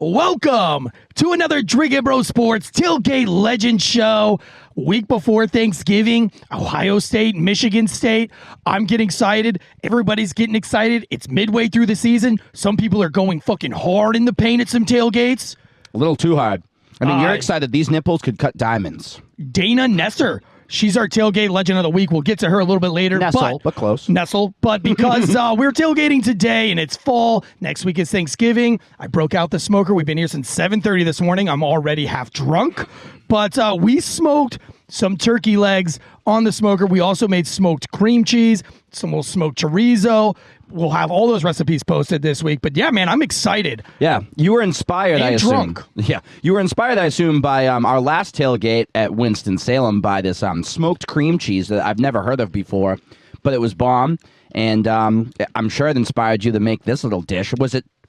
Welcome to another Drinkin' Bro Sports Tailgate Legends show. Week before Thanksgiving, Ohio State, Michigan State. I'm getting excited. Everybody's getting excited. It's midway through the season. Some people are going fucking hard in the paint at some tailgates. A little too hard. I mean, you're excited. These nipples could cut diamonds. Dana Nesser. She's our Tailgate Legend of the Week. We'll get to her a little bit later. Nestle, but close. Nestle. But because we're tailgating today and it's fall, next week is Thanksgiving, I broke out the smoker. We've been here since 7:30 this morning. I'm already half drunk. But we smoked some turkey legs on the smoker. We also made smoked cream cheese, some smoked chorizo. We'll have all those recipes posted this week. But yeah, man, I'm excited. Yeah, you were inspired, I assume. Drunk. Yeah, you were inspired, I assume, by our last tailgate at Winston-Salem by this smoked cream cheese that I've never heard of before, but it was bomb. And I'm sure it inspired you to make this little dish.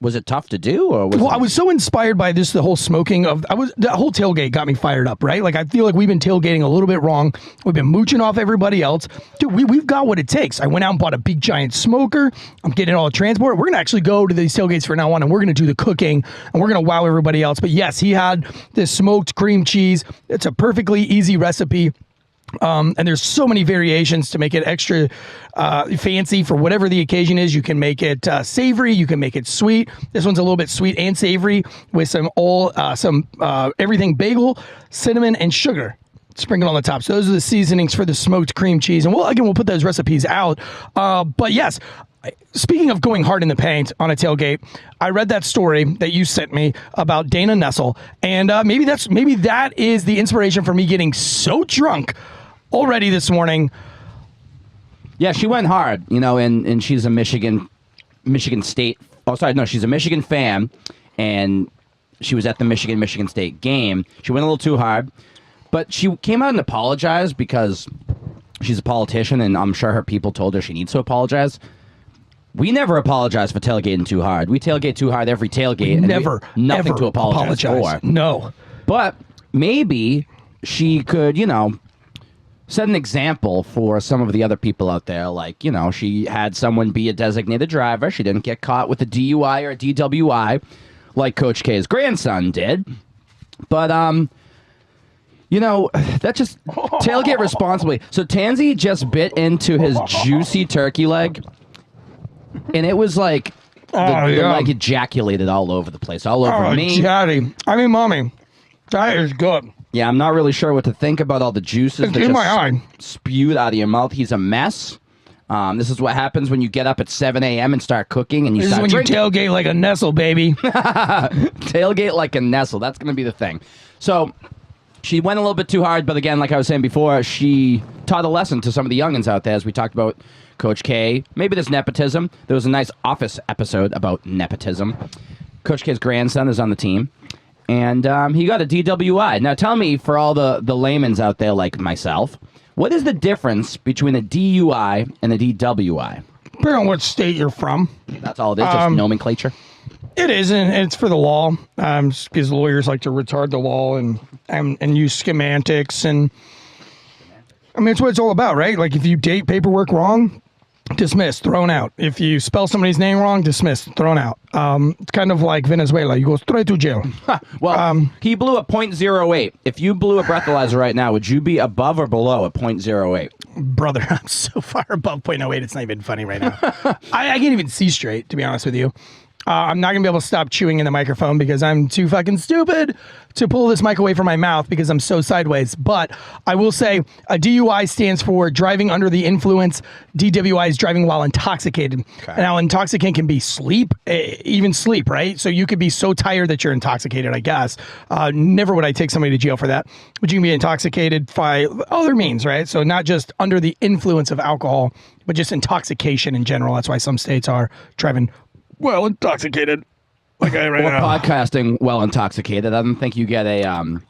Was it tough to do, or I was so inspired by this. The whole smoking of the whole tailgate got me fired up. Right, like I feel like we've been tailgating a little bit wrong. We've been mooching off everybody else. Dude, we've got what it takes. I went out and bought a big giant smoker. I'm getting all the transport. We're gonna actually go to these tailgates from now on, and we're gonna do the cooking, and we're gonna wow everybody else. But yes, he had this smoked cream cheese. It's a perfectly easy recipe. And there's so many variations to make it extra fancy for whatever the occasion is. You can make it savory. You can make it sweet. This one's a little bit sweet and savory with some everything bagel, cinnamon, and sugar sprinkled on the top. So those are the seasonings for the smoked cream cheese. And we'll put those recipes out. But yes, speaking of going hard in the paint on a tailgate, I read that story that you sent me about Dana Nestle, and maybe that is the inspiration for me getting so drunk already this morning. Yeah, she went hard, and she's a Michigan State. Oh, sorry, no, she's a Michigan fan, and she was at the Michigan State game. She went a little too hard, but she came out and apologized because she's a politician, and I'm sure her people told her she needs to apologize. We never apologize for tailgating too hard. We tailgate too hard every tailgate. Nothing to apologize for. No. But maybe she could, set an example for some of the other people out there. Like, she had someone be a designated driver. She didn't get caught with a DUI or a DWI like Coach K's grandson did. But, that just tailgate responsibly. So Tansey just bit into his juicy turkey leg. And it was like the leg ejaculated all over the place, all over me. Mommy, that is good. Yeah, I'm not really sure what to think about all the juices that just spewed out of your mouth. He's a mess. This is what happens when you get up at 7 a.m. and start cooking and you start drinking. You tailgate like a Nestle, baby. Tailgate like a Nestle. That's going to be the thing. So she went a little bit too hard, but again, like I was saying before, she taught a lesson to some of the youngins out there as we talked about Coach K. Maybe there's nepotism. There was a nice Office episode about nepotism. Coach K's grandson is on the team, and he got a DWI. Now tell me, for all the layman's out there like myself, what is the difference between a DUI and a DWI? Depending on what state you're from. That's all it is, just nomenclature? It is, and it's for the law, because lawyers like to retard the law and use schematics, and I mean, it's what it's all about, right? Like, if you date paperwork wrong, dismissed, thrown out. If you spell somebody's name wrong, dismissed, thrown out. It's kind of like Venezuela. You go straight to jail. Well, he blew a .08. If you blew a breathalyzer right now, would you be above or below a .08? Brother, I'm so far above .08, it's not even funny right now. I can't even see straight, to be honest with you. I'm not going to be able to stop chewing in the microphone because I'm too fucking stupid to pull this mic away from my mouth because I'm so sideways. But I will say a DUI stands for driving under the influence. DWI is driving while intoxicated. Okay. Now, intoxicant can be sleep, even sleep, right? So you could be so tired that you're intoxicated, I guess. Never would I take somebody to jail for that. But you can be intoxicated by other means, right? So not just under the influence of alcohol, but just intoxication in general. That's why some states are driving well intoxicated, like I right now. Or podcasting well intoxicated. I don't think you get a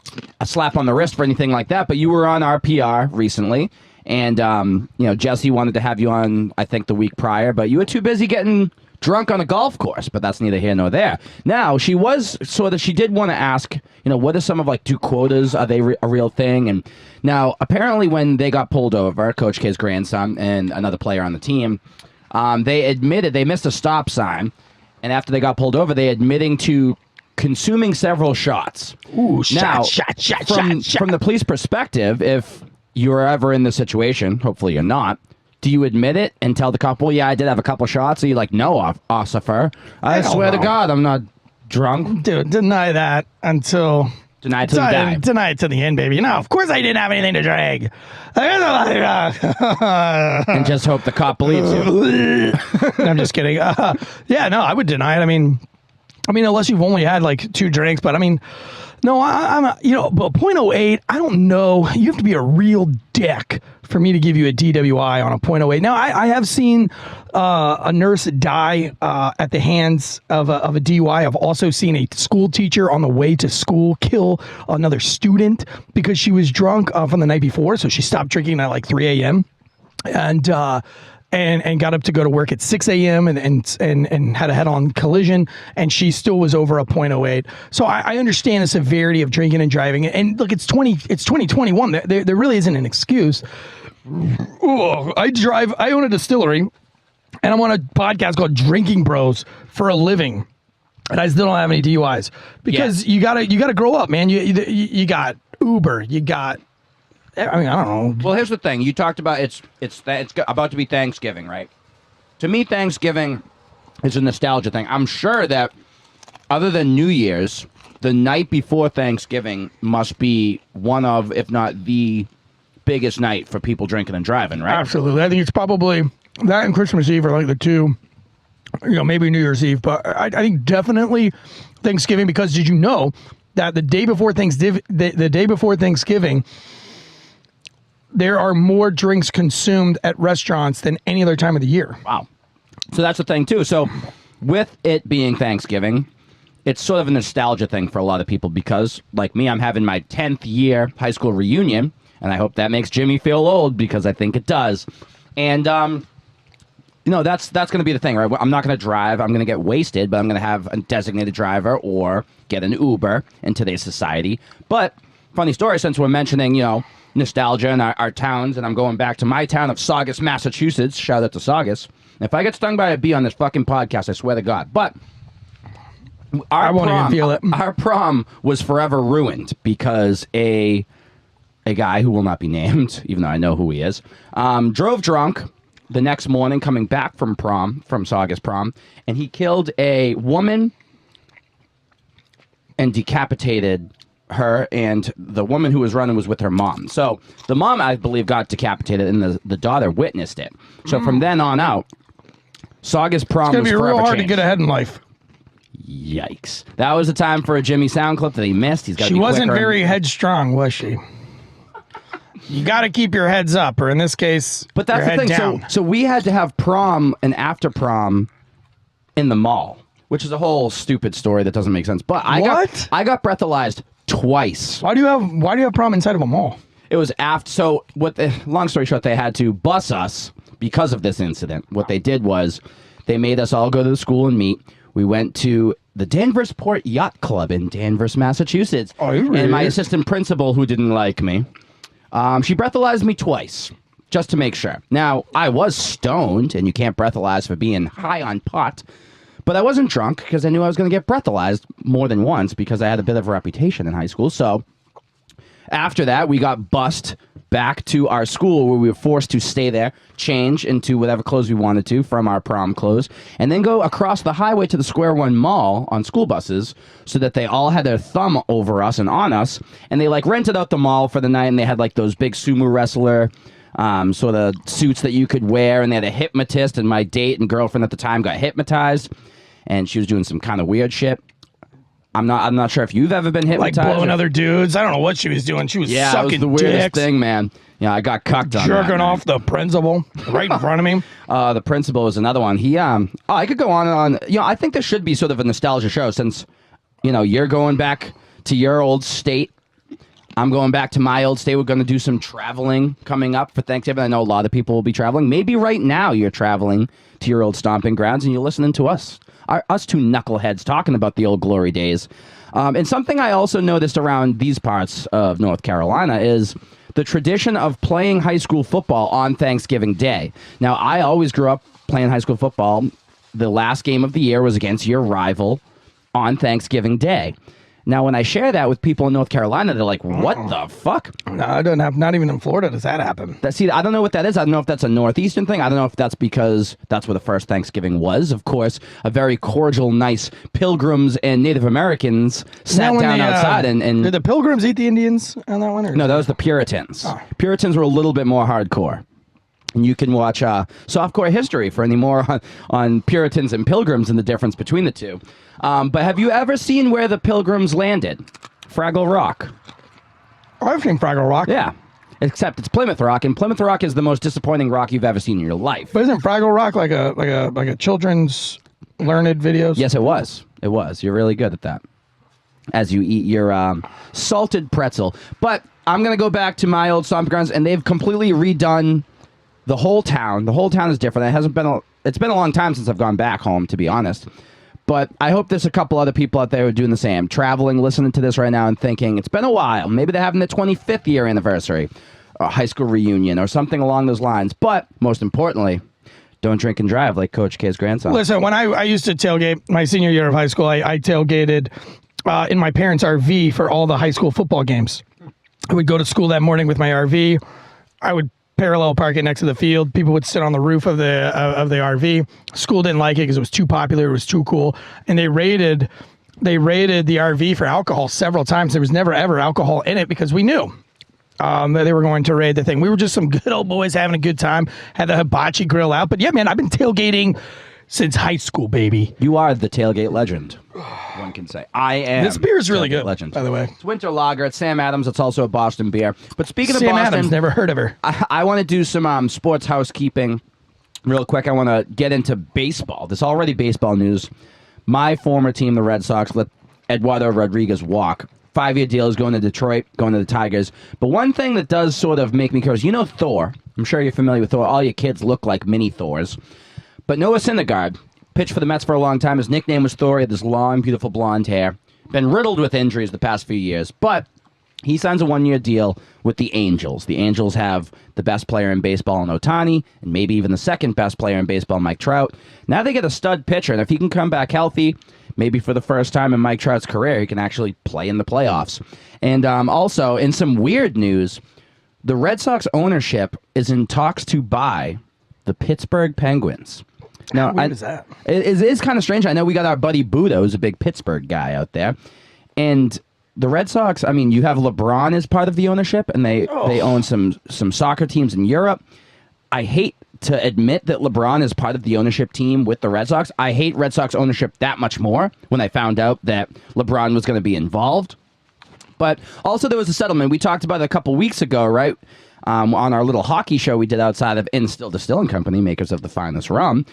slap on the wrist for anything like that. But you were on RPR recently, and Jesse wanted to have you on, I think, the week prior, but you were too busy getting drunk on a golf course. But that's neither here nor there. Now she did want to ask, what are some of do quotas? Are they a real thing? And now apparently when they got pulled over, Coach K's grandson and another player on the team. They admitted they missed a stop sign, and after they got pulled over, they admitting to consuming several shots. Ooh, Now, shot. From the police perspective, if you're ever in this situation, hopefully you're not, do you admit it and tell the cop, well, yeah, I did have a couple shots? Are you like, no, officer, I swear to God, I'm not drunk? Dude, deny that until... Deny it till you die. Deny it to the end, baby. No, of course I didn't have anything to drink. And just hope the cop believes you. I'm just kidding. Yeah, no, I would deny it. I mean, unless you've only had like 2 drinks, but I mean, no, I'm, but .08, I don't know. You have to be a real dick for me to give you a DWI on a .08. Now, I have seen a nurse die at the hands of a DUI. I've also seen a school teacher on the way to school kill another student because she was drunk from the night before. So she stopped drinking at like 3 a.m. and got up to go to work at 6 a.m. and had a head-on collision, and she still was over a .08. So I understand the severity of drinking and driving. And look, it's 2021. There really isn't an excuse. Ooh, I own a distillery, and I'm on a podcast called Drinking Bros for a living, and I still don't have any DUIs because you gotta grow up, man. You got Uber, you got. I mean, I don't know. Well, here's the thing. You talked about it's about to be Thanksgiving, right? To me, Thanksgiving is a nostalgia thing. I'm sure that other than New Year's, the night before Thanksgiving must be one of, if not the biggest night for people drinking and driving, right? Absolutely. I think it's probably that and Christmas Eve are like the two, maybe New Year's Eve, but I think definitely Thanksgiving, because did you know that the day before Thanksgiving, there are more drinks consumed at restaurants than any other time of the year. Wow. So that's the thing, too. So with it being Thanksgiving, it's sort of a nostalgia thing for a lot of people because, like me, I'm having my 10th year high school reunion, and I hope that makes Jimmy feel old because I think it does. And, that's going to be the thing, right? I'm not going to drive. I'm going to get wasted, but I'm going to have a designated driver or get an Uber in today's society. But funny story, since we're mentioning, nostalgia in our towns, and I'm going back to my town of Saugus, Massachusetts. Shout out to Saugus. If I get stung by a bee on this fucking podcast, I swear to God. But I won't even feel it. Our prom was forever ruined because a guy who will not be named, even though I know who he is, drove drunk the next morning coming back from Saugus prom, and he killed a woman and decapitated her, and the woman who was running was with her mom. So the mom, I believe, got decapitated, and the daughter witnessed it. So from then on out, Saugus prom was forever changed. It's going to be real hard to get ahead in life. Yikes. That was the time for a Jimmy sound clip that he missed. He's got to be quicker. She wasn't very headstrong, was she? You got to keep your heads up, or in this case, but that's your the head thing. down. So we had to have prom and after prom in the mall, which is a whole stupid story that doesn't make sense. But I got breathalyzed twice. Why do you have prom inside of a mall? It was after. So long story short, they had to bus us because of this incident. What they did was they made us all go to the school and meet. We went to the Danvers Port Yacht Club in Danvers, Massachusetts. Oh, you really? And my assistant principal, who didn't like me, she breathalyzed me twice, just to make sure. Now, I was stoned, and you can't breathalyze for being high on pot, but I wasn't drunk because I knew I was going to get breathalyzed more than once because I had a bit of a reputation in high school. So after that, we got bussed back to our school where we were forced to stay there, change into whatever clothes we wanted to from our prom clothes, and then go across the highway to the Square One Mall on school buses so that they all had their thumb over us and on us, and they rented out the mall for the night, and they had those big sumo wrestler sort of suits that you could wear, and they had a hypnotist, and my date and girlfriend at the time got hypnotized, and she was doing some kind of weird shit. I'm not sure if you've ever been hypnotized. Blowing other dudes. I don't know what she was doing. She was sucking dicks. It was the weirdest thing, man. Yeah, I got cucked on Jerking off the principal right in front of me. The principal is another one. He, I could go on and on. I think this should be sort of a nostalgia show since, you're going back to your old state. I'm going back to my old state. We're going to do some traveling coming up for Thanksgiving. I know a lot of people will be traveling. Maybe right now you're traveling to your old stomping grounds and you're listening to us. Us two knuckleheads talking about the old glory days. And something I also noticed around these parts of North Carolina is the tradition of playing high school football on Thanksgiving Day. Now, I always grew up playing high school football. The last game of the year was against your rival, on Thanksgiving Day. Now, when I share that with people in North Carolina, they're like, what the fuck? No, I don't have, not even in Florida does that happen. See, I don't know what that is. I don't know if that's a Northeastern thing. I don't know if that's because that's where the first Thanksgiving was. Of course, a very cordial, nice Pilgrims and Native Americans sat down outside and... Did the Pilgrims eat the Indians on that one? Or no, that was the Puritans. Oh. Puritans were a little bit more hardcore. And you can watch Softcore History for any more on Puritans and Pilgrims and the difference between the two. But have you ever seen where the Pilgrims landed? Fraggle Rock. Oh, I've seen Fraggle Rock. Yeah. Except it's Plymouth Rock, and Plymouth Rock is the most disappointing rock you've ever seen in your life. But isn't Fraggle Rock like a children's learned videos? Yes, it was. It was. You're really good at that. As you eat your salted pretzel. But I'm going to go back to my old stomping grounds, and they've completely redone the whole town. The whole town is different. It's been a long time since I've gone back home, to be honest. But I hope there's a couple other people out there who are doing the same. Traveling, listening to this right now and thinking, it's been a while. Maybe they're having the 25th year anniversary, or high school reunion, or something along those lines. But, most importantly, don't drink and drive like Coach K's grandson. Listen, when I used to tailgate my senior year of high school, I tailgated in my parents' RV for all the high school football games. I would go to school that morning with my RV. I would parallel park it next to the field. People would sit on the roof of the RV. School didn't like it because it was too popular. It was too cool. And they raided the RV for alcohol several times. There was never, ever alcohol in it because we knew that they were going to raid the thing. We were just some good old boys having a good time. Had the hibachi grill out. But yeah, man, I've been tailgating since high school, baby. You are the tailgate legend, one can say. I am. This beer is really good, legend. by the way. It's winter lager. It's Sam Adams. It's also a Boston beer. But speaking of Sam Boston... Adams, never heard of her. I want to do some sports housekeeping real quick. I want to get into baseball. There's already baseball news. My former team, the Red Sox, let Eduardo Rodriguez walk. 5-year deal is going to Detroit, going to the Tigers. But one thing that does sort of make me curious, you know Thor. I'm sure you're familiar with Thor. All your kids look like mini Thors. But Noah Syndergaard pitched for the Mets for a long time. His nickname was Thor. He had this long, beautiful blonde hair. Been riddled with injuries the past few years. But he signs a 1-year deal with the Angels. The Angels have the best player in baseball in Ohtani, and maybe even the second best player in baseball, Mike Trout. Now they get a stud pitcher, and if he can come back healthy, maybe for the first time in Mike Trout's career, he can actually play in the playoffs. And also, in some weird news, the Red Sox ownership is in talks to buy the Pittsburgh Penguins. Now, How weird is that? It is kind of strange. I know we got our buddy Budo, who's a big Pittsburgh guy out there. And the Red Sox, I mean, you have LeBron as part of the ownership, and they own some soccer teams in Europe. I hate to admit that LeBron is part of the ownership team with the Red Sox. I hate Red Sox ownership that much more when I found out that LeBron was going to be involved. But also there was a settlement. We talked about it a couple weeks ago, right? On our little hockey show we did outside of Instill Distilling Company, makers of the finest rum.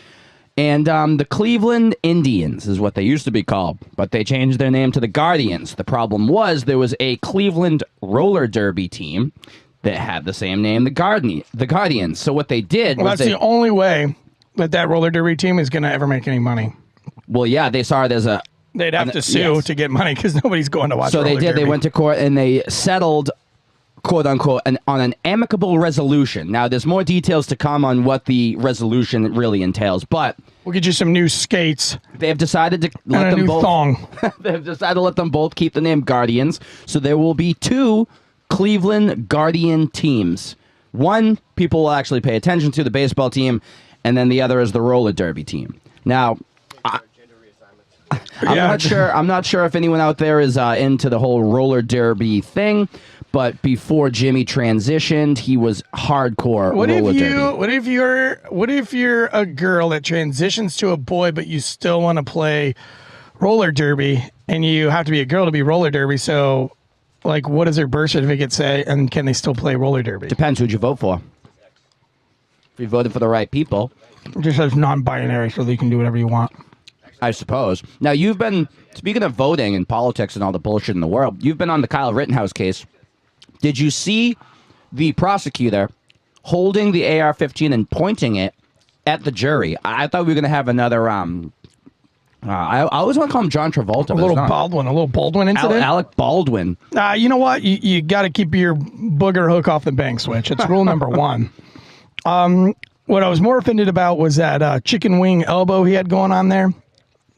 And the Cleveland Indians is what they used to be called, but they changed their name to the Guardians. The problem was there was a Cleveland roller derby team that had the same name, the Guardians. So what they did was that's the only way that roller derby team is going to ever make any money. Well, yeah, they saw it as a... They'd have to sue to get money because nobody's going to watch So roller they did. derby. They went to court and they settled, quote unquote, on an amicable resolution. Now, there's more details to come on what the resolution really entails, but we'll get you some new skates. They have decided to let and a them new both. thong. They've decided to let them both keep the name Guardians. So there will be 2 Cleveland Guardian teams. One people will actually pay attention to, the baseball team, and then the other is the roller derby team. Now, I'm not sure if anyone out there is into the whole roller derby thing, but before Jimmy transitioned, he was hardcore roller derby. What if you're a girl that transitions to a boy, but you still want to play roller derby, and you have to be a girl to be roller derby? So, like, what does their birth certificate say, and can they still play roller derby? Depends who'd you vote for. If you voted for the right people. It just says non-binary, so that you can do whatever you want. I suppose. Now, you've been, speaking of voting and politics and all the bullshit in the world, you've been on the Kyle Rittenhouse case. Did you see the prosecutor holding the AR-15 and pointing it at the jury? I thought we were going to have another, I always want to call him John Travolta. A little Baldwin incident? Alec Baldwin. You know what? You got to keep your booger hook off the bank switch. It's rule number 1. What I was more offended about was that chicken wing elbow he had going on there.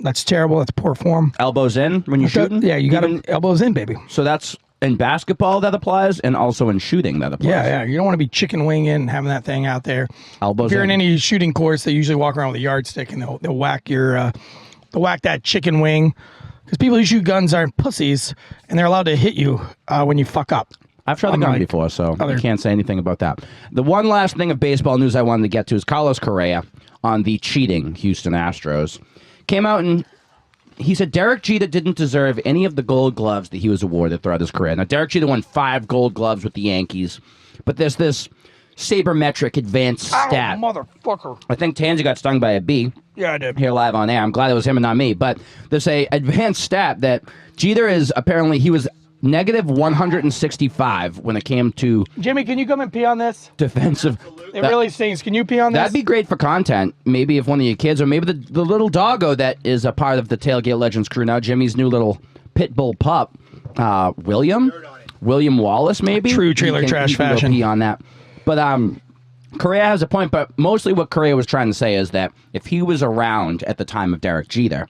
That's terrible. That's poor form. Elbows in when you're shooting? Yeah, you got to elbows in, baby. So that's in basketball that applies, and also in shooting that applies. Yeah. You don't want to be chicken winging, having that thing out there. Elbows If you're in in. any shooting course, they usually walk around with a yardstick and they'll whack they'll whack that chicken wing. Because people who shoot guns aren't pussies, and they're allowed to hit you when you fuck up. I've tried the gun before, so I can't say anything about that. The one last thing of baseball news I wanted to get to is Carlos Correa on the cheating Houston Astros. Came out and he said Derek Jeter didn't deserve any of the gold gloves that he was awarded throughout his career. Now, Derek Jeter won 5 gold gloves with the Yankees, but there's this sabermetric advanced stat. Motherfucker. I think Tansey got stung by a bee. Yeah, I did. Here live on air. I'm glad it was him and not me. But there's a advanced stat that Jeter is apparently, he was negative 165 when it came to Jimmy, can you come and pee on this? defensive. It really stinks. Can you pee on this? That'd be great for content. Maybe if one of your kids, or maybe the little doggo that is a part of the Tailgate Legends crew now, Jimmy's new little pit bull pup, William Wallace, maybe. True trailer trash he can fashion. Go pee on that. But Correa has a point. But mostly what Correa was trying to say is that if he was around at the time of Derek Jeter,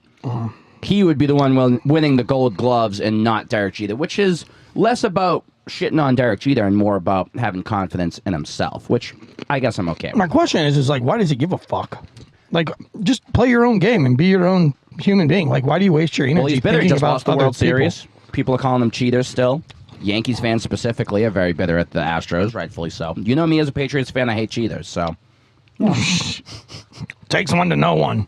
he would be the one winning the gold gloves and not Derek Jeter, which is less about shitting on Derek Jeter and more about having confidence in himself, which I guess I'm okay with. My question is like, why does he give a fuck? Like, just play your own game and be your own human being. Like, why do you waste your energy Well, he's bitter. He thinking just about lost the other World people? Series. People are calling him cheaters still. Yankees fans specifically are very bitter at the Astros, rightfully so. You know me as a Patriots fan, I hate cheaters, so. Takes one to know one.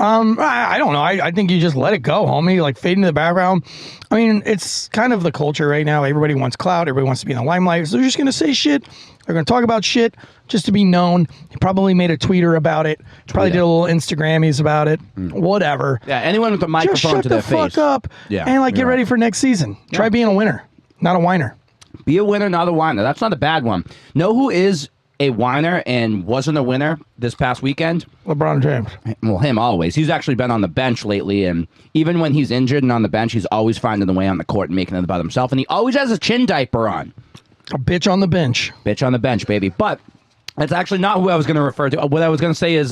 I don't know. I think you just let it go, homie. Like, fade into the background. I mean, it's kind of the culture right now. Everybody wants clout. Everybody wants to be in the limelight. So they're just going to say shit. They're going to talk about shit just to be known. He probably made a tweeter about it. Probably did a little Instagrammies about it. Whatever. Yeah, anyone with a Just microphone shut to the their fuck face. up. Yeah, And, like, get you're ready right. for next season. Try being a winner, not a whiner. Be a winner, not a whiner. That's not a bad one. Know who is a whiner and wasn't a winner this past weekend? LeBron James. Well, him always. He's actually been on the bench lately, and even when he's injured and on the bench, he's always finding the way on the court and making it about himself, and he always has a chin diaper on. A bitch on the bench. Bitch on the bench, baby. But that's actually not who I was going to refer to. What I was going to say is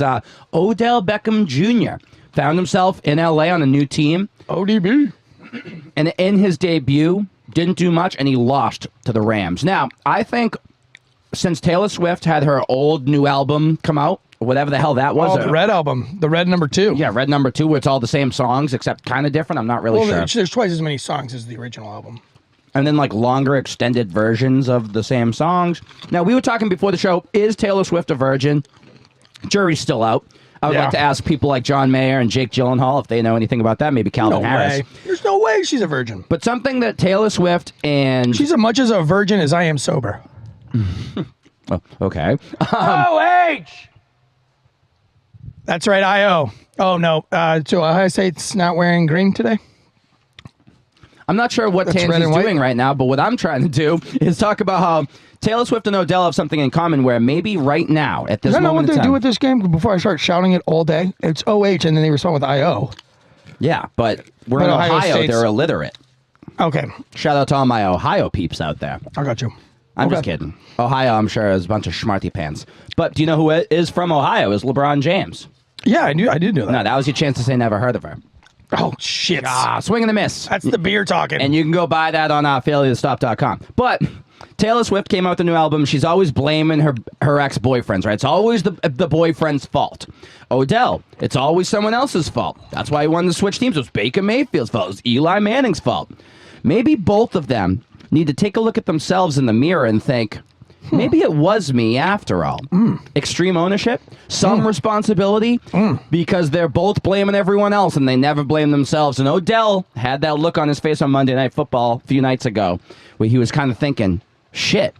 Odell Beckham Jr. found himself in L.A. on a new team. ODB. And in his debut, didn't do much, and he lost to the Rams. Now, I think since Taylor Swift had her old new album come out, whatever the hell that was. Oh, the Red album. The Red #2. Yeah, Red #2, where it's all the same songs, except kind of different. I'm not really sure. There's twice as many songs as the original album. And then, like, longer extended versions of the same songs. Now, we were talking before the show, is Taylor Swift a virgin? Jury's still out. I would like to ask people like John Mayer and Jake Gyllenhaal if they know anything about that. Maybe Calvin Harris. Way. There's no way she's a virgin. But something that Taylor Swift and... She's as much as a virgin as I am sober. Oh, okay. O-H! That's right, I-O. Oh, no. So Ohio State's not wearing green today? I'm not sure what That's red Tansey's and white? doing right now, but what I'm trying to do is talk about how Taylor Swift and Odell have something in common where maybe right now, at this Does that know what moment in they time... do with this game before I start shouting it all day? It's O-H, and then they respond with I-O. Yeah, but we're in Ohio Ohio. State's- They're illiterate. Okay. Shout out to all my Ohio peeps out there. I got you. I'm just kidding. Ohio, I'm sure, is a bunch of schmarty pants. But do you know who is from Ohio? Is LeBron James. Yeah, I did know that. No, that was your chance to say never heard of her. Oh, shit. Swing and a miss. That's the beer talking. And you can go buy that on failuretostop.com. But Taylor Swift came out with a new album. She's always blaming her ex-boyfriends, right? It's always the boyfriend's fault. Odell, it's always someone else's fault. That's why he wanted to switch teams. It was Baker Mayfield's fault. It was Eli Manning's fault. Maybe both of them need to take a look at themselves in the mirror and think, maybe it was me after all. Extreme ownership, some responsibility, because they're both blaming everyone else and they never blame themselves. And Odell had that look on his face on Monday Night Football a few nights ago where he was kind of thinking, shit,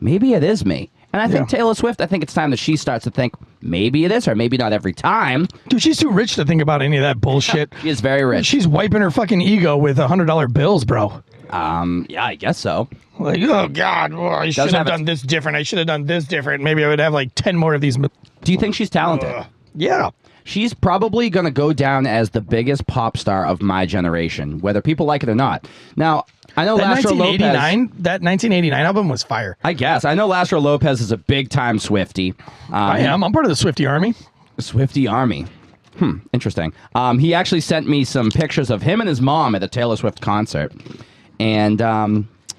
maybe it is me. And I think Taylor Swift, I think it's time that she starts to think, maybe it is her, maybe not every time. Dude, she's too rich to think about any of that bullshit. She is very rich. She's wiping her fucking ego with $100 bills, bro. Yeah, I guess so. Like, oh, God, well, I should have done this different. I should have done this different. Maybe I would have like 10 more of these. Do you think she's talented? Yeah. She's probably going to go down as the biggest pop star of my generation, whether people like it or not. Now, I know That Lastro 1989, Lopez... that 1989 album was fire. I guess. I know Lastro Lopez is a big-time Swiftie. I am. I'm part of the Swiftie army. Swiftie Army. Interesting. He actually sent me some pictures of him and his mom at a Taylor Swift concert. And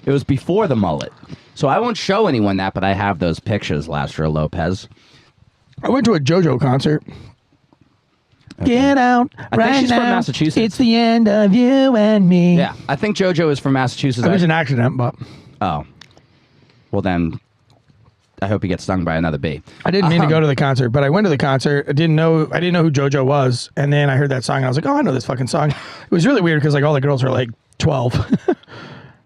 it was before the mullet. So I won't show anyone that, but I have those pictures, Lastro Lopez. I went to a JoJo concert. Okay. Get out I think she's from Massachusetts. It's the end of you and me. Yeah, I think JoJo is from Massachusetts. It was an accident, but... Oh. Well, then... I hope he gets stung by another bee. I didn't mean to go to the concert, but I went to the concert. I didn't know who JoJo was, and then I heard that song, and I was like, "Oh, I know this fucking song." It was really weird because like all the girls were like 12.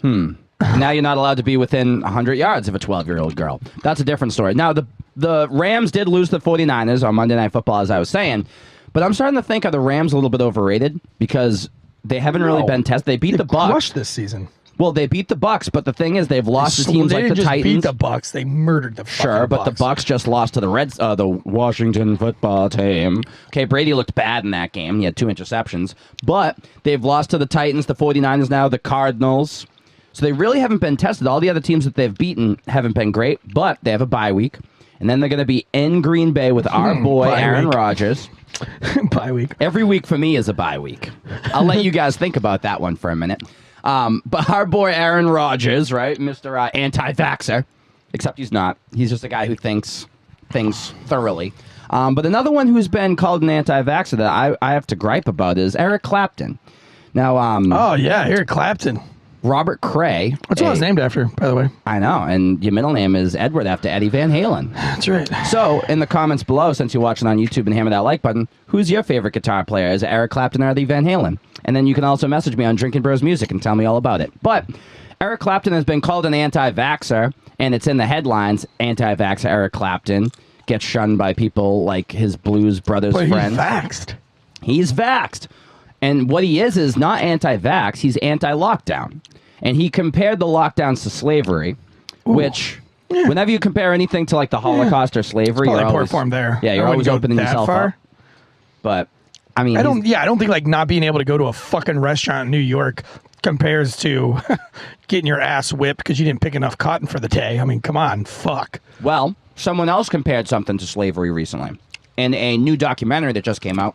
Now you're not allowed to be within 100 yards of a 12-year-old girl. That's a different story. Now the Rams did lose the 49ers on Monday Night Football, as I was saying, but I'm starting to think, are the Rams a little bit overrated because they haven't really been tested. They beat the Bucs. Crushed this season. Well, they beat the Bucs, but the thing is, they've lost to teams like the just Titans. Beat the Bucs. They murdered the Sure, but Bucs. the Bucs just lost to the Washington football team. Okay, Brady looked bad in that game. He had 2 interceptions, but they've lost to the Titans, the 49ers now, the Cardinals. So they really haven't been tested. All the other teams that they've beaten haven't been great, but they have a bye week, and then they're going to be in Green Bay with our boy Aaron Rodgers. Bye week. Every week for me is a bye week. I'll let you guys think about that one for a minute. But our boy Aaron Rodgers, right, Mr. Anti-Vaxxer, except he's not. He's just a guy who thinks things thoroughly. But another one who's been called an anti-vaxxer that I have to gripe about is Eric Clapton. Now, oh yeah, Eric Clapton. Robert Cray. That's what I was named after, by the way. I know, and your middle name is Edward after Eddie Van Halen. That's right. So, in the comments below, since you're watching on YouTube and hammer that like button, who's your favorite guitar player? Is it Eric Clapton or Eddie Van Halen? And then you can also message me on Drinking Bros Music and tell me all about it. But Eric Clapton has been called an anti-vaxxer, and it's in the headlines. Anti-vaxxer Eric Clapton gets shunned by people like his Blues Brothers friends. He's vaxxed. He's vaxxed. And what he is not anti-vax, he's anti-lockdown. And he compared the lockdowns to slavery, which, whenever you compare anything to like the Holocaust or slavery, you're always... form there. Yeah, you're always opening yourself up. But, I mean... I don't think like not being able to go to a fucking restaurant in New York compares to getting your ass whipped because you didn't pick enough cotton for the day. I mean, come on, fuck. Well, someone else compared something to slavery recently. In a new documentary that just came out,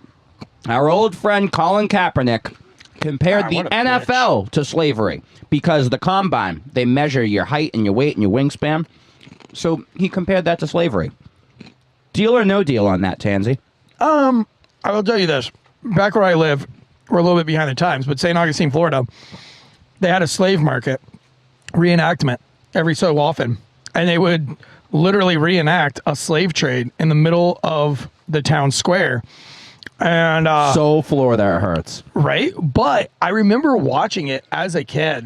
our old friend Colin Kaepernick compared the NFL to slavery because the combine, they measure your height and your weight and your wingspan. So he compared that to slavery. Deal or no deal on that, Tansey? I will tell you this. Back where I live, we're a little bit behind the times, but St. Augustine, Florida, they had a slave market reenactment every so often. And they would literally reenact a slave trade in the middle of the town square. And so Florida it hurts. Right? But I remember watching it as a kid.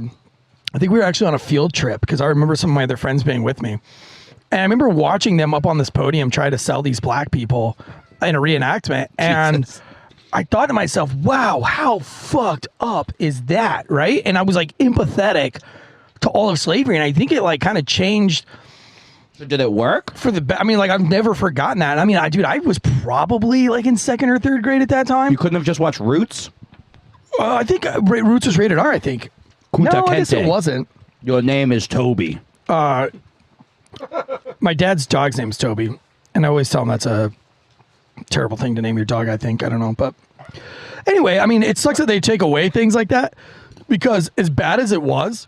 I think we were actually on a field trip because I remember some of my other friends being with me. And I remember watching them up on this podium try to sell these black people in a reenactment. And I thought to myself, wow, how fucked up is that? Right? And I was like empathetic to all of slavery. And I think it like kind of changed. So did it work? I mean, like, I've never forgotten that. I mean, I was probably like in 2nd or 3rd grade at that time. You couldn't have just watched Roots? I think Roots was rated R, I think. No, I guess it wasn't. Your name is Toby. My dad's dog's name's Toby. And I always tell him that's a terrible thing to name your dog, I think. I don't know. But anyway, I mean, it sucks that they take away things like that because as bad as it was,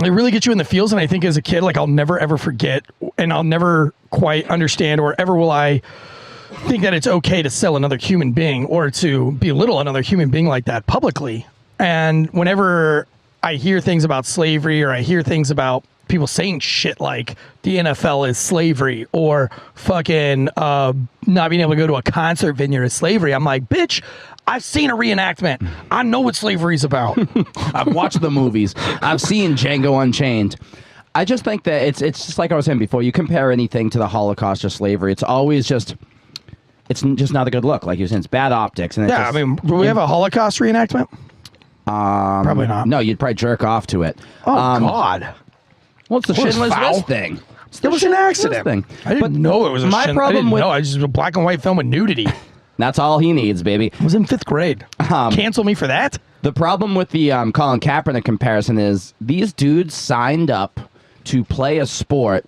it really gets you in the feels, and I think as a kid, like I'll never ever forget, and I'll never quite understand, or ever will I think that it's okay to sell another human being or to belittle another human being like that publicly. And whenever I hear things about slavery, or I hear things about people saying shit like the NFL is slavery, or fucking not being able to go to a concert venue is slavery, I'm like, bitch, I've seen a reenactment. I know what slavery's about. I've watched the movies. I've seen Django Unchained. I just think that it's just like I was saying before. You compare anything to the Holocaust or slavery, it's always just not a good look. Like you said, it's bad optics. And I mean, do we have a Holocaust reenactment? Probably not. No, you'd probably jerk off to it. Oh God! Well, it's the Schindler's List thing. It was an accident. I didn't know it was a my problem with I just a black and white film with nudity. That's all he needs, baby. I was in 5th grade. Cancel me for that? The problem with the Colin Kaepernick comparison is these dudes signed up to play a sport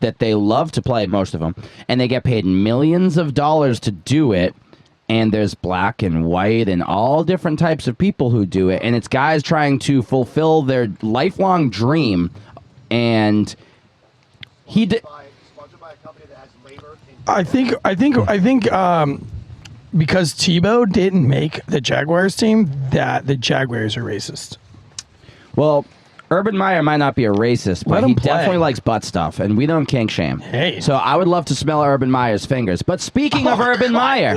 that they love to play, most of them, and they get paid millions of dollars to do it, and there's black and white and all different types of people who do it, and it's guys trying to fulfill their lifelong dream. And he did. Sponsored by a company that has labor. I think because Tebow didn't make the Jaguars team, that the Jaguars are racist. Well, Urban Meyer might not be a racist, but Let him he play. definitely likes butt stuff, and we don't kink shame. Hey. So I would love to smell Urban Meyer's fingers. But speaking of Urban Meyer,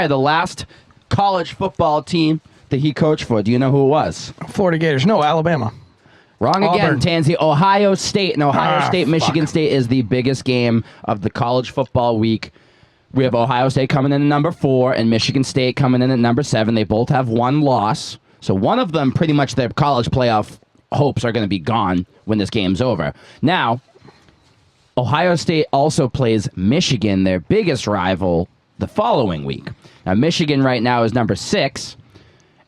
the last college football team that he coached for, do you know who it was? Florida Gators. No, Alabama. Wrong again, Auburn. Tansey. Ohio State. And Ohio State, Michigan fuck. State is the biggest game of the college football week. We have Ohio State coming in at number 4 and Michigan State coming in at number 7. They both have one loss. So one of them, pretty much their college playoff hopes are going to be gone when this game's over. Now, Ohio State also plays Michigan, their biggest rival, the following week. Now, Michigan right now is number 6.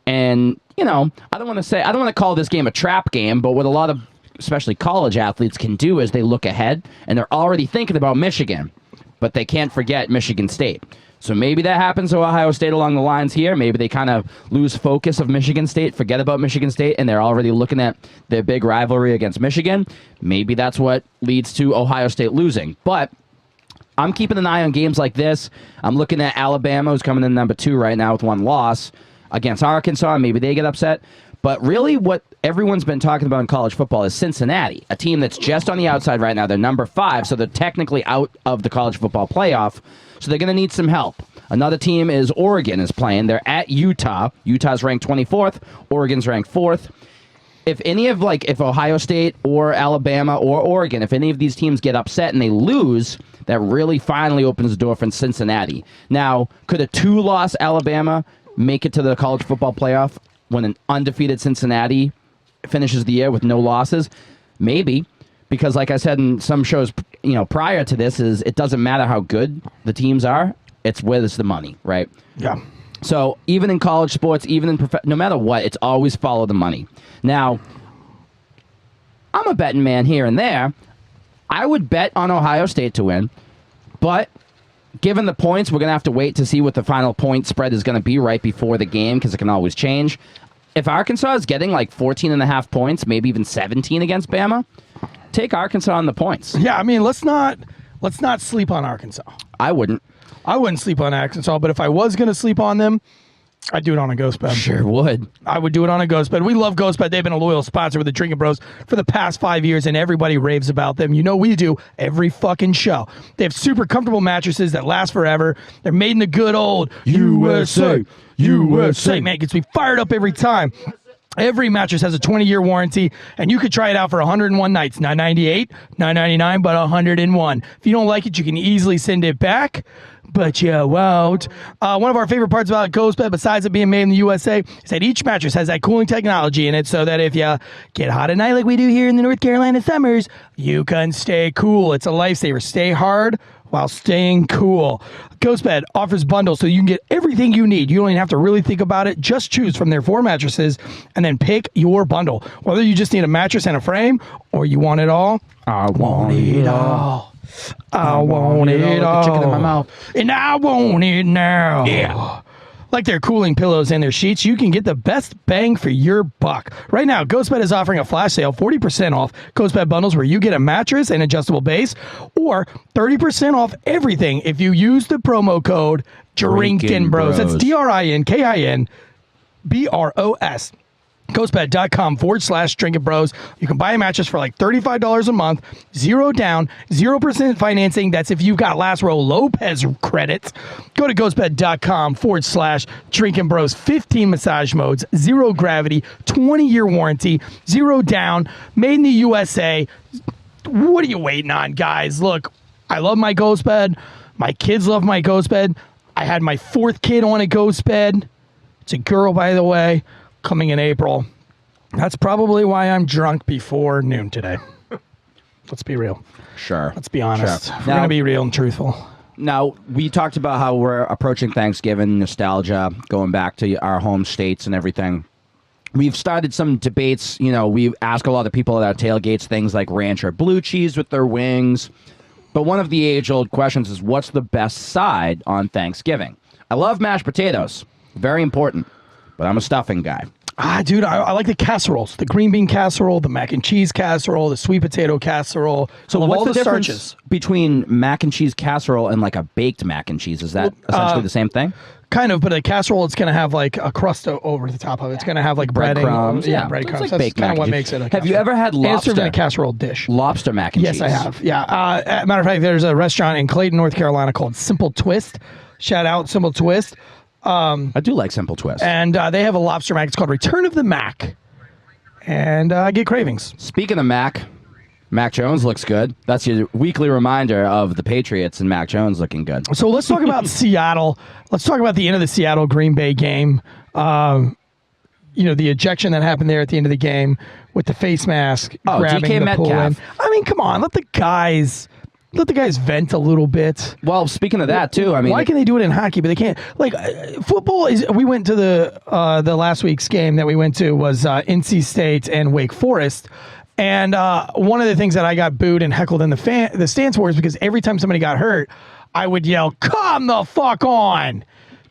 And, I don't want to call this game a trap game, but what a lot of, especially college athletes, can do is they look ahead and they're already thinking about Michigan, but they can't forget Michigan State. So maybe that happens to Ohio State along the lines here. Maybe they kind of lose focus of Michigan State, forget about Michigan State, and they're already looking at their big rivalry against Michigan. Maybe that's what leads to Ohio State losing. But I'm keeping an eye on games like this. I'm looking at Alabama, who's coming in number 2 right now with one loss against Arkansas. Maybe they get upset. But really what everyone's been talking about in college football is Cincinnati, a team that's just on the outside right now. They're number 5, so they're technically out of the college football playoff. So they're going to need some help. Another team is Oregon is playing. They're at Utah. Utah's ranked 24th. Oregon's ranked 4th. If Ohio State or Alabama or Oregon, if any of these teams get upset and they lose, that really finally opens the door for Cincinnati. Now, could a 2-loss Alabama make it to the college football playoff when an undefeated Cincinnati finishes the year with no losses? Maybe. Because like I said in some shows, prior to this, is it doesn't matter how good the teams are. It's where's the money, right? Yeah. So even in college sports, even in no matter what, it's always follow the money. Now, I'm a betting man here and there. I would bet on Ohio State to win, but given the points, we're going to have to wait to see what the final point spread is going to be right before the game because it can always change. If Arkansas is getting like 14.5 points, maybe even 17 against Bama, take Arkansas on the points. Yeah, I mean, let's not sleep on Arkansas. I wouldn't sleep on Arkansas, but if I was going to sleep on them, I'd do it on a ghost bed. Sure would. I would do it on a ghost bed. We love Ghost Bed. They've been a loyal sponsor with the Drinking Bros for the past 5 years, and everybody raves about them. We do every fucking show. They have super comfortable mattresses that last forever. They're made in the good old USA. Man, it gets me fired up every time. Every mattress has a 20-year warranty, and you could try it out for 101 nights. Not 98, not 99, but 101. If you don't like it, you can easily send it back, but you won't. One of our favorite parts about Ghost Bed, besides it being made in the USA, is that each mattress has that cooling technology in it so that if you get hot at night like we do here in the North Carolina summers, you can stay cool. It's a lifesaver. Stay hard while staying cool. GhostBed offers bundles so you can get everything you need. You don't even have to really think about it. Just choose from their 4 mattresses and then pick your bundle. Whether you just need a mattress and a frame or you want it all, I want it all. I want it all. Chicken in my mouth. And I want it now. Yeah. Like their cooling pillows and their sheets, you can get the best bang for your buck. Right now, GhostBed is offering a flash sale, 40% off GhostBed bundles where you get a mattress and adjustable base, or 30% off everything if you use the promo code Drinkin' Bros. That's DRINKINBROS. GhostBed.com/Drinkin' Bros. You can buy a mattress for like $35 a month, 0 down, 0% financing. That's if you've got Last Row Lopez credits. Go to GhostBed.com/Drinkin' Bros. 15 massage modes, 0 gravity, 20-year warranty, 0 down, made in the USA. What are you waiting on, guys? Look, I love my Ghost Bed. My kids love my Ghost Bed. I had my 4th kid on a Ghost Bed. It's a girl, by the way. Coming in April. That's probably why I'm drunk before noon today. Let's be real. Sure. Let's be honest. Sure. We're going to be real and truthful. Now, we talked about how we're approaching Thanksgiving, nostalgia, going back to our home states and everything. We've started some debates. We ask a lot of people at our tailgates things like ranch or blue cheese with their wings. But one of the age-old questions is, what's the best side on Thanksgiving? I love mashed potatoes. Very important. But I'm a stuffing guy. Dude, I like the casseroles. The green bean casserole, the mac and cheese casserole, the sweet potato casserole. So I love what's all the difference starches. between mac and cheese casserole and like a baked mac and cheese? Is that essentially the same thing? Kind of, but a casserole, it's going to have like a crust over the top of it. It's going to have like breading. Breadcrumbs. Yeah, It's breadcrumbs. like That's baked kind mac of what and makes cheese. it a Have you casserole. ever had And it's served in a lobster? casserole dish. Lobster mac and cheese. Yes, I have. Yeah. Matter of fact, there's a restaurant in Clayton, North Carolina called Simple Twist. Shout out Simple Twist. I do like Simple Twist. And they have a lobster mac. It's called Return of the Mac. And I get cravings. Speaking of Mac Jones looks good. That's your weekly reminder of the Patriots and Mac Jones looking good. So let's talk about Seattle. Let's talk about the end of the Seattle-Green Bay game. The ejection that happened there at the end of the game with the face mask grabbing DK the pull in. Metcalf. I mean, come on, let the guys vent a little bit. Well, speaking of that too, I mean, Why can they do it in hockey, but they can't? Like football is. We went to the last week's game that we went to was NC State and Wake Forest. And one of the things that I got booed and heckled in the stands for is because every time somebody got hurt, I would yell, "Come the fuck on!"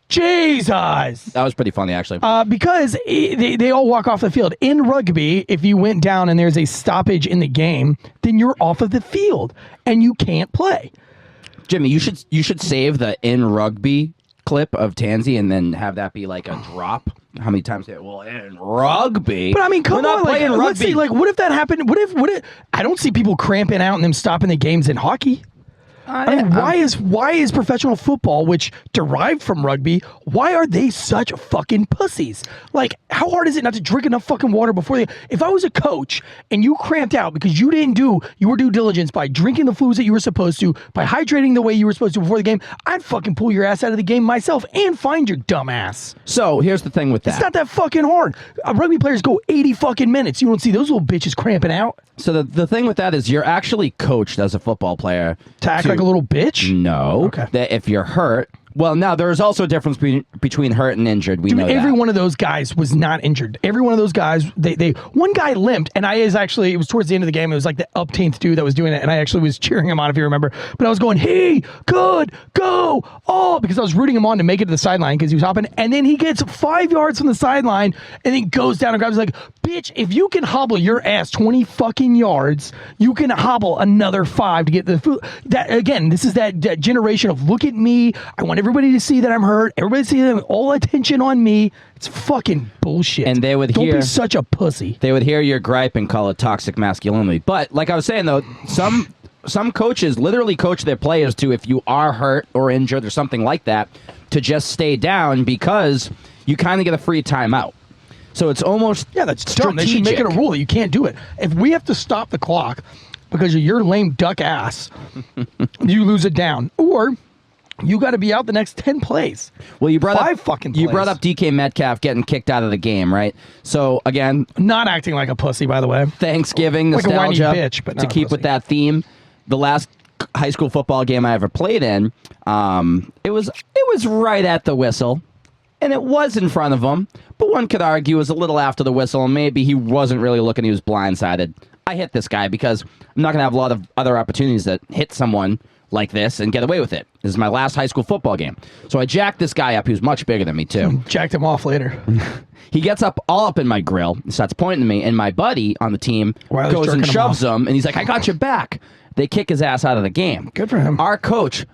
Jesus. that was pretty funny actually. Because they all walk off the field. In rugby, if you went down and there's a stoppage in the game, then you're off of the field and you can't play. Jimmy, you should save the in rugby clip of Tansey and then have that be like a drop. How many times? Well, in rugby. But I mean, come we're not on, playing rugby. let's see, what if that happened? What if I don't see people cramping out and them stopping the games in hockey. I mean, why is professional football, which derived from rugby, why are they such fucking pussies? Like, how hard is it not to drink enough fucking water before they? If I was a coach and you cramped out because you didn't do your due diligence by drinking the fluids that you were supposed to, by hydrating the way you were supposed to before the game, I'd fucking pull your ass out of the game myself and find your dumb ass. So here's the thing with that. It's not that fucking hard. Rugby players go 80 fucking minutes. You don't see those little bitches cramping out. So the thing with that is you're actually coached as a football player To act like a little bitch? No. Okay. That if you're hurt, well, now there's also a difference between hurt and injured. We know that. Every one of those guys was not injured. Every one of those guys, they one guy limped, and it was towards the end of the game. It was like the upteenth dude that was doing it, and I actually was cheering him on, if you remember. But I was going, "Hey, good, go, oh!" because I was rooting him on to make it to the sideline because he was hopping, and then he gets 5 yards from the sideline, and then goes down and grabs like, "Bitch, if you can hobble your ass 20 fucking yards, you can hobble another 5 to get the food." That again, this is that generation of look at me. I want everybody to see that I'm hurt. Everybody see them, all attention on me. It's fucking bullshit. And they would Don't hear be such a pussy. They would hear your gripe and call it toxic masculinity. But like I was saying though, some coaches literally coach their players to, if you are hurt or injured or something like that, to just stay down because you kind of get a free timeout. So it's almost that's dumb. They should make it a rule that you can't do it. If we have to stop the clock because of your lame duck ass, you lose it down. Or you got to be out the next 10 plays. Well, you brought Five fucking You plays. brought up DK Metcalf getting kicked out of the game, right? So again, Not acting like a pussy, by the way. Thanksgiving Like a whiny nostalgia bitch, but to not a keep pussy. with that theme. The last high school football game I ever played in, it was right at the whistle, and it was in front of him. But one could argue it was a little after the whistle, and maybe he wasn't really looking. He was blindsided. I hit this guy because I'm not going to have a lot of other opportunities to hit someone like this and get away with it. This is my last high school football game. So I jacked this guy up who's much bigger than me, too. Jacked him off later. He gets up all up in my grill, starts pointing to me, and my buddy on the team While he's goes and jerking him shoves off. him, and he's like, "I got your back." They kick his ass out of the game. Good for him. Our coach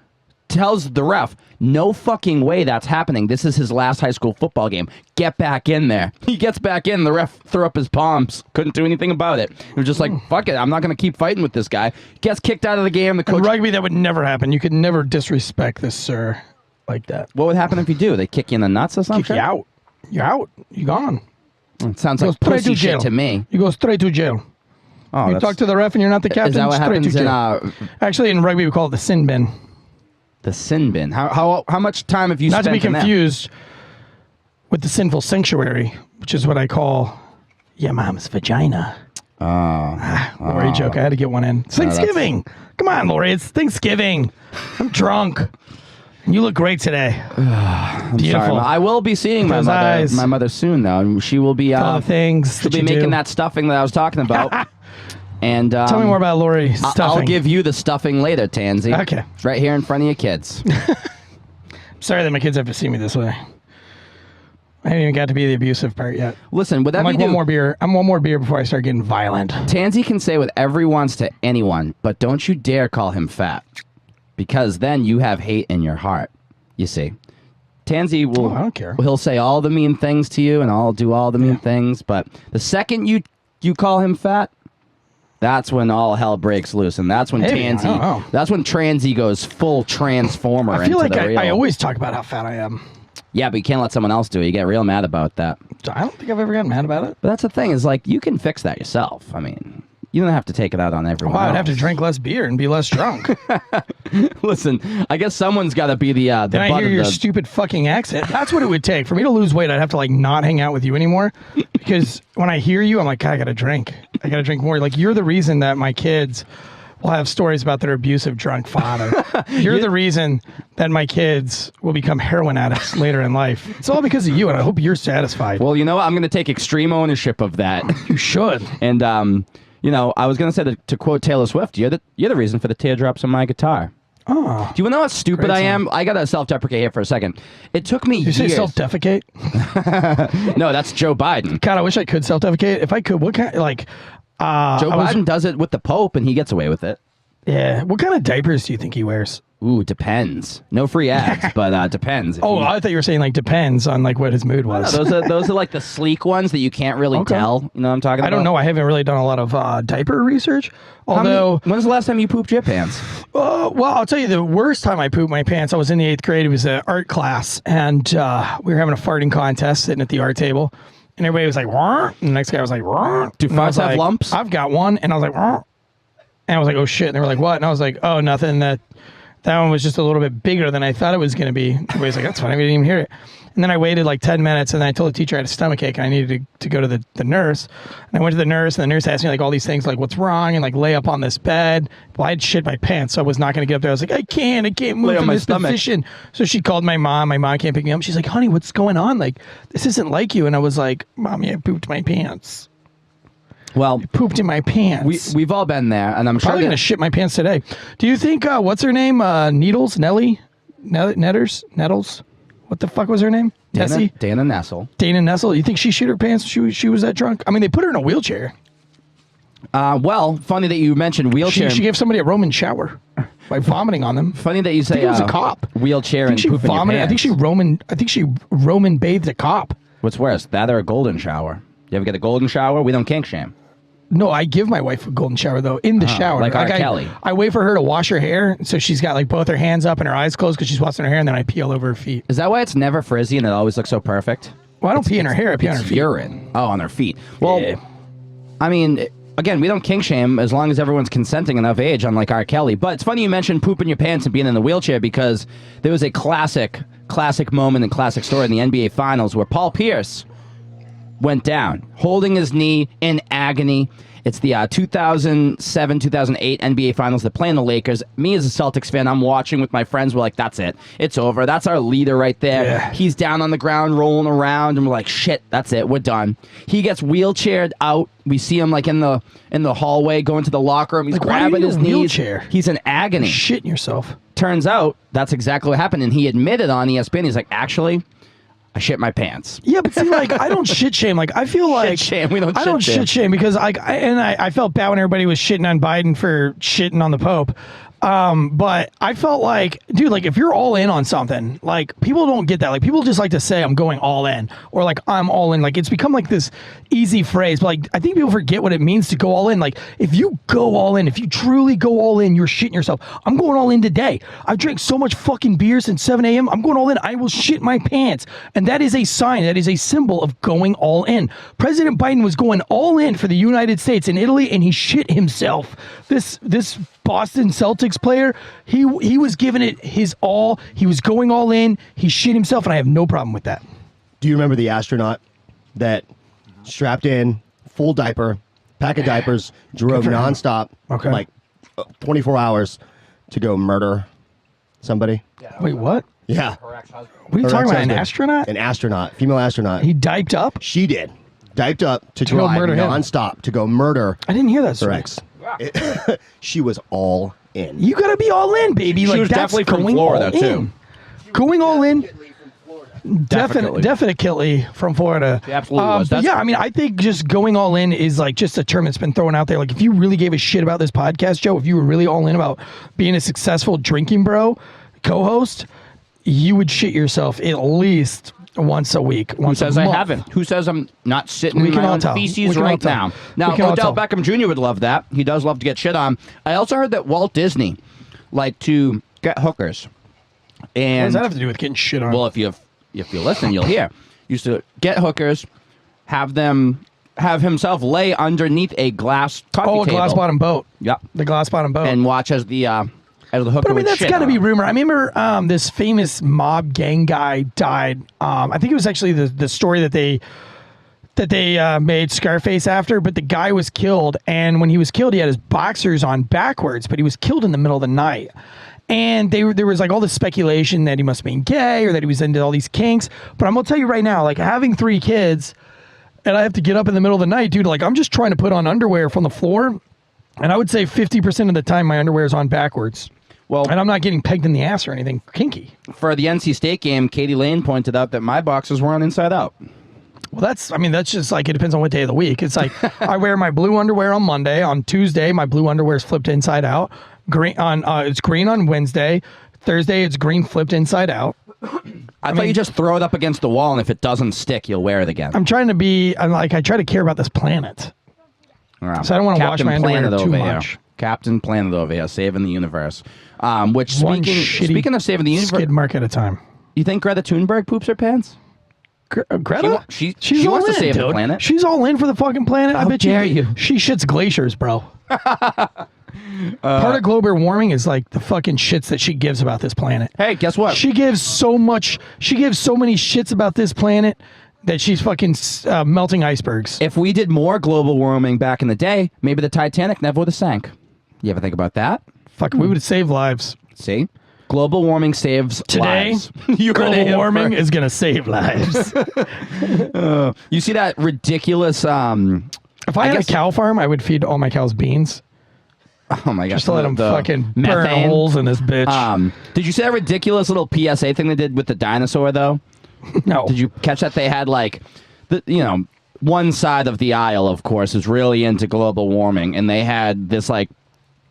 tells the ref, "No fucking way that's happening. This is his last high school football game. Get back in there." He gets back in. The ref threw up his palms. Couldn't do anything about it. He was just like, fuck it. I'm not going to keep fighting with this guy. Gets kicked out of the game. The In coach... rugby, that would never happen. You could never disrespect this sir like that. What would happen if you do? They kick you in the nuts or something? Kick you out. You're out. You're gone. It sounds Go like straight pussy to shit jail. to me. You go straight to jail. Oh, You that's- talk to the ref and you're not the captain. Is that what straight to happens in jail. Actually, in rugby, we call it the sin bin. the sin bin? How much time have you Not to spent be in that? confused with the sinful sanctuary, which is what I call your mom's vagina. Lori joke. I had to get one in. It's Thanksgiving. Come on, Lori. It's Thanksgiving. I'm drunk. And you look great today. Beautiful. Sorry, I will be seeing Those eyes. my mother soon, though. And she will be All the things she'll that be you making do. that stuffing that I was talking about. And Tell me more about Lori stuffing. I'll give you the stuffing later, Tansey. Okay. It's right here in front of your kids. Sorry that my kids have to see me this way. I haven't even got to be the abusive part yet. Listen, whatever I'm like you do, one more beer. I'm one more beer before I start getting violent. Tansey can say whatever he wants to anyone, but don't you dare call him fat, because then you have hate in your heart. You see, Tansey will. I don't care. He'll say all the mean things to you, and I'll do all the mean things. But the second you call him fat, that's when all hell breaks loose, and that's when that's when Tansey goes full transformer. I feel into like the real. I always talk about how fat I am. Yeah, but you can't let someone else do it. You get real mad about that. I don't think I've ever gotten mad about it. But that's the thing, is like, you can fix that yourself. I mean, you don't have to take it out on everyone Well, I would else. have to drink less beer and be less drunk. Listen, I guess someone's got to be the Then I butt hear of your the... stupid fucking accent. That's what it would take. For me to lose weight, I'd have to like not hang out with you anymore. Because when I hear you, I'm like, God, I got to drink. I got to drink more. Like, you're the reason that my kids will have stories about their abusive drunk father. You're the reason that my kids will become heroin addicts later in life. It's all because of you, and I hope you're satisfied. Well, you know what? I'm going to take extreme ownership of that. You should. And, you know, I was going to say, to quote Taylor Swift, you're the reason for the teardrops on my guitar. Oh. Do you know how stupid I am? I got to self-deprecate here for a second. It took me years. Did you say self-defecate? No, that's Joe Biden. God, I wish I could self-defecate. If I could, what kind, like... Joe Biden does it with the Pope, and he gets away with it. Yeah. What kind of diapers do you think he wears? Ooh, depends. No free ads, but depends. I thought you were saying like depends on like what his mood was. No, those are like the sleek ones that you can't really tell. You know what I'm talking about? I don't know. I haven't really done a lot of diaper research. Although, when's the last time you pooped your pants? well, I'll tell you the worst time I pooped my pants. I was in the 8th grade. It was an art class, and we were having a farting contest sitting at the art table. And everybody was like, "Wah," and the next guy was like, "Wah." Do And I was farts have like, lumps? I've got one. And I was like, "Wah." And I was like, oh shit. And they were like, what? And I was like, oh, nothing. That one was just a little bit bigger than I thought it was going to be. Everybody's like, that's fine. I didn't even hear it. And then I waited like 10 minutes, and then I told the teacher I had a stomachache and I needed to go to the nurse. And I went to the nurse, and the nurse asked me like all these things, like what's wrong, and like lay up on this bed. Well, I had shit my pants, so I was not going to get up there. I was like, I can't move from this position. So she called my mom. My mom can't pick me up. She's like, honey, what's going on? Like, this isn't like you. And I was like, Mommy, I pooped my pants. Well, I pooped in my pants. We've all been there, and I'm Probably sure gonna shit my pants today. Do you think what's her name? Nettles? What the fuck was her name? Tessie? Dana Nessel. Dana Nessel. You think she shit her pants? She was that drunk? I mean, they put her in a wheelchair. Well, funny that you mentioned wheelchair. She gave somebody a Roman shower by vomiting on them. Funny that you say it was a cop. Wheelchair I think and poop in your pants. I think she Roman bathed a cop. What's worse, that or a golden shower? You ever get a golden shower? We don't kink shame. No, I give my wife a golden shower though in the shower. like R. Kelly. I wait for her to wash her hair, so she's got like both her hands up and her eyes closed because she's washing her hair, and then I pee all over her feet. Is that why it's never frizzy and it always looks so perfect? Well, I don't pee in her hair. I pee on her It's feet. urine. Oh, on her feet. Well, Yeah. I mean, again, we don't kink shame as long as everyone's consenting enough age, unlike R. Kelly. But it's funny you mentioned pooping your pants and being in the wheelchair, because there was a classic moment and classic story in the NBA Finals where Paul Pierce went down, holding his knee in agony. It's the 2007-2008 NBA Finals. They're playing the Lakers. Me as a Celtics fan, I'm watching with my friends. We're like, that's it. It's over. That's our leader right there. Yeah. He's down on the ground rolling around, and we're like, shit, that's it. We're done. He gets wheelchaired out. We see him like in the hallway going to the locker room. He's Like, why do grabbing you his need a knees. wheelchair? He's in agony. Shitting yourself. Turns out that's exactly what happened, and he admitted on ESPN. He's like, actually, I shit my pants. Yeah, but see, like, I don't shit shame. Like, I feel like shame. We don't I don't shit shit shame because I felt bad when everybody was shitting on Biden for shitting on the Pope. But I felt like, dude, like if you're all in on something, like people don't get that. Like people just like to say I'm going all in or like I'm all in. Like it's become like this easy phrase. But like I think people forget what it means to go all in. Like if you go all in, if you truly go all in, you're shitting yourself. I'm going all in today. I've drank so much fucking beer since 7 a.m. I'm going all in. I will shit my pants. And that is a sign. That is a symbol of going all in. President Biden was going all in for the United States and Italy, and he shit himself. This Boston Celtics player, he was giving it his all. He was going all in. He shit himself, and I have no problem with that. Do you remember the astronaut that strapped in, full diaper, pack of diapers, drove nonstop, Okay. like 24 hours to go murder somebody? Wait, what? Yeah. What are you Her talking about? An ex-husband. astronaut? An astronaut, female astronaut. He diped up? She did. Diped up to go drive murder him. nonstop to go murder I didn't hear that her story. ex. She was all in. You gotta be all in, baby. She was that's definitely from going Florida, all too. in. Going all in. Definitely. Definitely from Florida. She absolutely was. But yeah, I mean, I think just going all in is like just a term that's been thrown out there. Like, if you really gave a shit about this podcast, Joe, if you were really all in about being a successful drinking bro co-host, you would shit yourself at least once a week. Who says I haven't? Who says I'm not sitting in my own feces right now? Now, Odell Beckham Jr. would love that. He does love to get shit on. I also heard that Walt Disney liked to get hookers. And what does that have to do with getting shit on? well, if you listen, you'll hear. Used to get hookers, have himself lay underneath a glass coffee table. a glass bottom boat. Yep. The glass bottom boat. And watch as the hooker But I mean, would that's shit got to on be him. rumor. I remember this famous mob gang guy died. I think it was actually the story that they made Scarface after, but the guy was killed. And when he was killed, he had his boxers on backwards, but he was killed in the middle of the night. And there was like all this speculation that he must have been gay or that he was into all these kinks. But I'm going to tell you right now, like having 3 kids and I have to get up in the middle of the night, dude, like I'm just trying to put on underwear from the floor. And I would say 50% of the time my underwear is on backwards. Well, and I'm not getting pegged in the ass or anything kinky. For the NC State game, Katie Lane pointed out that my boxers were on inside out. Well, that's just like, it depends on what day of the week. It's like I wear my blue underwear on Monday. On Tuesday, my blue underwear is flipped inside out. It's green on Wednesday. Thursday, it's green flipped inside out. I thought you just throw it up against the wall, and if it doesn't stick, you'll wear it again. I try to care about this planet. Right. So I don't want to wash my underwear Planet too over much. Here. Captain Planet over here, saving the universe. Which, One speaking of saving the universe, skid mark at a time. you think Greta Thunberg poops her pants? Greta? She She's all wants to in, save dude. the planet. She's all in for the fucking planet. I How bet dare you. She shits glaciers, bro. Part of global warming is like the fucking shits that she gives about this planet. Hey, guess what? She gives so many shits about this planet that she's fucking melting icebergs. If we did more global warming back in the day, maybe the Titanic never would have sank. You ever think about that? Fuck, we would save lives. See? Global warming saves Today, lives. global warming is going to save lives. You see that ridiculous... If I had a cow farm, I would feed all my cows beans. Oh my gosh. Just to let them fucking burn methane. holes in this bitch. Did you see that ridiculous little PSA thing they did with the dinosaur, though? No. Did you catch that? They had like, one side of the aisle, of course, is really into global warming, and they had this like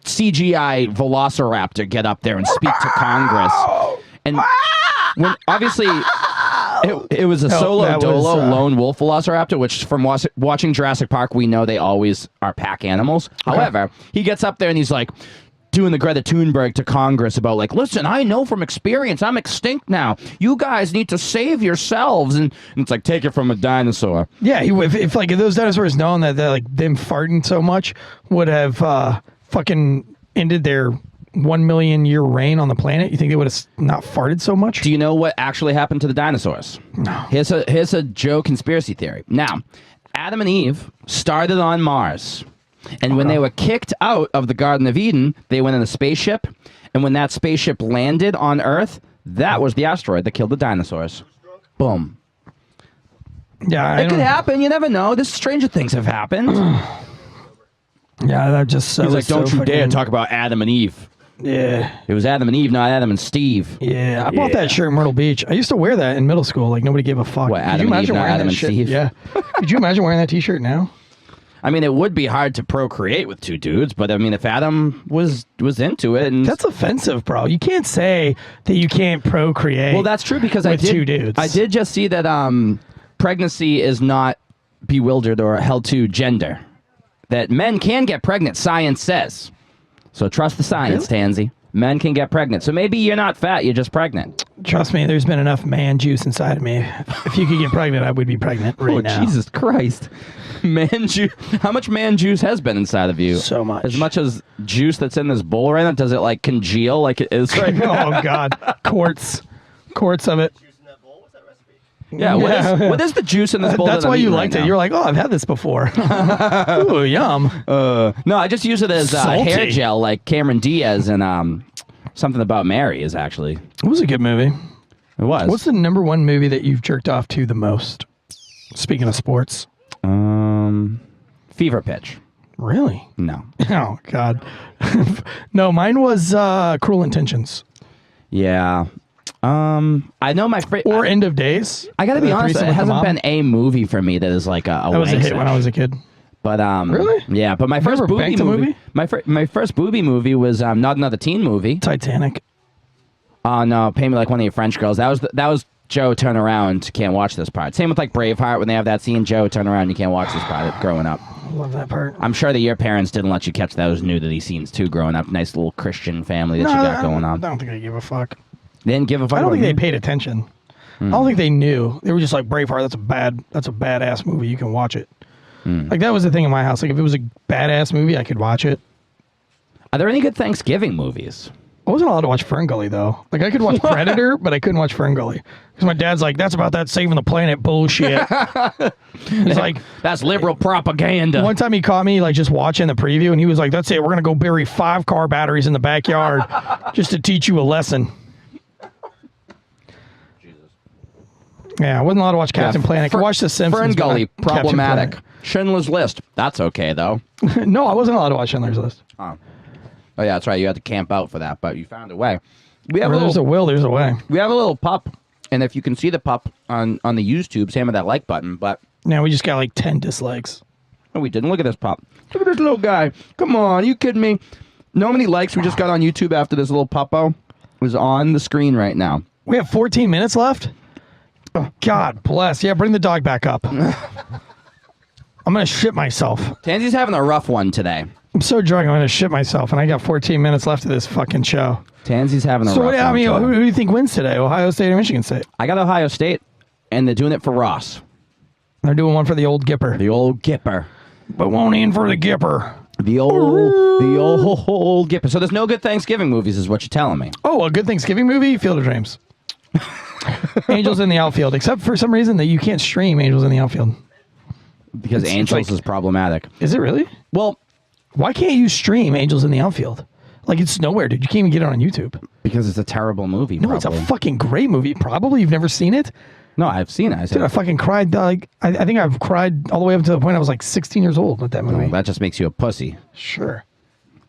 CGI velociraptor get up there and speak to Congress. And when obviously it was a solo dolo lone wolf velociraptor, which from watching Jurassic Park, we know they always are pack animals. Okay. However, he gets up there and he's like doing the Greta Thunberg to Congress about like, listen, I know from experience, I'm extinct now. You guys need to save yourselves. And it's like, take it from a dinosaur. Yeah, if those dinosaurs known that like them farting so much would have fucking ended their 1 million year reign on the planet, you think they would have not farted so much? Do you know what actually happened to the dinosaurs? No. Here's a Joe conspiracy theory. Now, Adam and Eve started on Mars. And when they were kicked out of the Garden of Eden, they went in a spaceship. And when that spaceship landed on Earth, that was the asteroid that killed the dinosaurs. Boom. Yeah, it could happen. You never know. This stranger things have happened. Yeah, that just He's like, don't you dare talk about Adam and Eve. Yeah. It was Adam and Eve, not Adam and Steve. Yeah, I bought that shirt in Myrtle Beach. I used to wear that in middle school. Like, nobody gave a fuck. What, Adam and Eve, not Adam and Steve? Yeah. Could you imagine wearing that t-shirt now? I mean, it would be hard to procreate with 2 dudes, but I mean, if Adam was into it, and that's offensive, bro. You can't say that you can't procreate. Well, that's true because with 2 dudes. I did just see that pregnancy is not bewildered or held to gender. That men can get pregnant, science says. So trust the science, Tansey. Men can get pregnant. So maybe you're not fat, you're just pregnant. Trust me, there's been enough man juice inside of me. If you could get pregnant, I would be pregnant right now. Oh, Jesus Christ. Man juice. How much man juice has been inside of you? So much. As much as juice that's in this bowl right now? Does it like congeal like it is right now? Oh, God. Quarts of it. Yeah, what is the juice in this bowl? That's why you liked it. You're like, oh, I've had this before. Ooh, yum. No, I just use it as Salty. hair gel, like Cameron Diaz and Something About Mary is actually. It was a good movie. It was. What's the #1 movie that you've jerked off to the most? Speaking of sports. Fever Pitch. Really? No. Oh God. No, mine was Cruel Intentions Yeah. I know my or End of Days. I gotta be honest, Threesome it with the hasn't Mom. been a movie for me that is like a That was a wank hit when I was a kid. But Really? Yeah, but my first ever booby banked a movie, movie? my first booby movie was Not Another Teen Movie. Titanic. Oh no, Pay Me Like One of Your French Girls. That was Joe, turn around, can't watch this part. Same with like Braveheart when they have that scene, Joe, turn around, you can't watch this part growing up. Love that part. I'm sure that your parents didn't let you catch those nudity scenes too growing up. Nice little Christian family that you got going I on. don't think they give a fuck. They didn't give a fuck. I don't about think they you? paid attention. I don't think they knew. They were just like, Braveheart, that's a badass movie. You can watch it. Like that was the thing in my house. Like if it was a badass movie, I could watch it. Are there any good Thanksgiving movies? I wasn't allowed to watch Ferngully though. Like I could watch Predator, but I couldn't watch Ferngully because my dad's like, "That's about that saving the planet bullshit." He's like, That's liberal propaganda. one time he caught me like just watching the preview, and he was like, "That's it. We're gonna go bury 5 car batteries in the backyard just to teach you a lesson." Yeah, I wasn't allowed to watch Captain Planet. I could watch The Simpsons. but Ferngully, not Captain problematic. Planet. Schindler's List. That's okay though. No, I wasn't allowed to watch Schindler's List. Oh yeah, that's right. You had to camp out for that, but you found a way. We have Where a there's a little, will, there's a way. we have a little pup, and if you can see the pup on the YouTube, hammer that like button. But Now we just got like 10 dislikes. no, we didn't. Look at this pup. Look at this little guy. Come on, you kidding me? Know how many likes we just got on YouTube after this little puppo was on the screen right now? We have 14 minutes left? Oh, God bless. Yeah, bring the dog back up. I'm going to shit myself. Tansey's having a rough one today. I'm so drunk, I'm going to shit myself, and I got 14 minutes left of this fucking show. Tansey's having a So, rough I one mean, today. who do you think wins today? Ohio State or Michigan State? I got Ohio State, and they're doing it for Ross, They're doing one for the old Gipper. the old Gipper. But won't in for the Gipper. The old Gipper. So there's no good Thanksgiving movies is what you're telling me. Oh, a good Thanksgiving movie? Field of Dreams. Angels in the Outfield. Except for some reason that you can't stream Angels in the Outfield. Because It's Angels like- is problematic. Is it really? Well, Why can't you stream Angels in the Outfield? Like, it's nowhere, dude. You can't even get it on YouTube. because it's a terrible movie. No, probably. it's a fucking great movie. Probably you've never seen it. No, I've seen it. I said, Dude, I fucking cried. Like, I think I've cried all the way up to the point I was like 16 years old with that movie. that just makes you a pussy. Sure.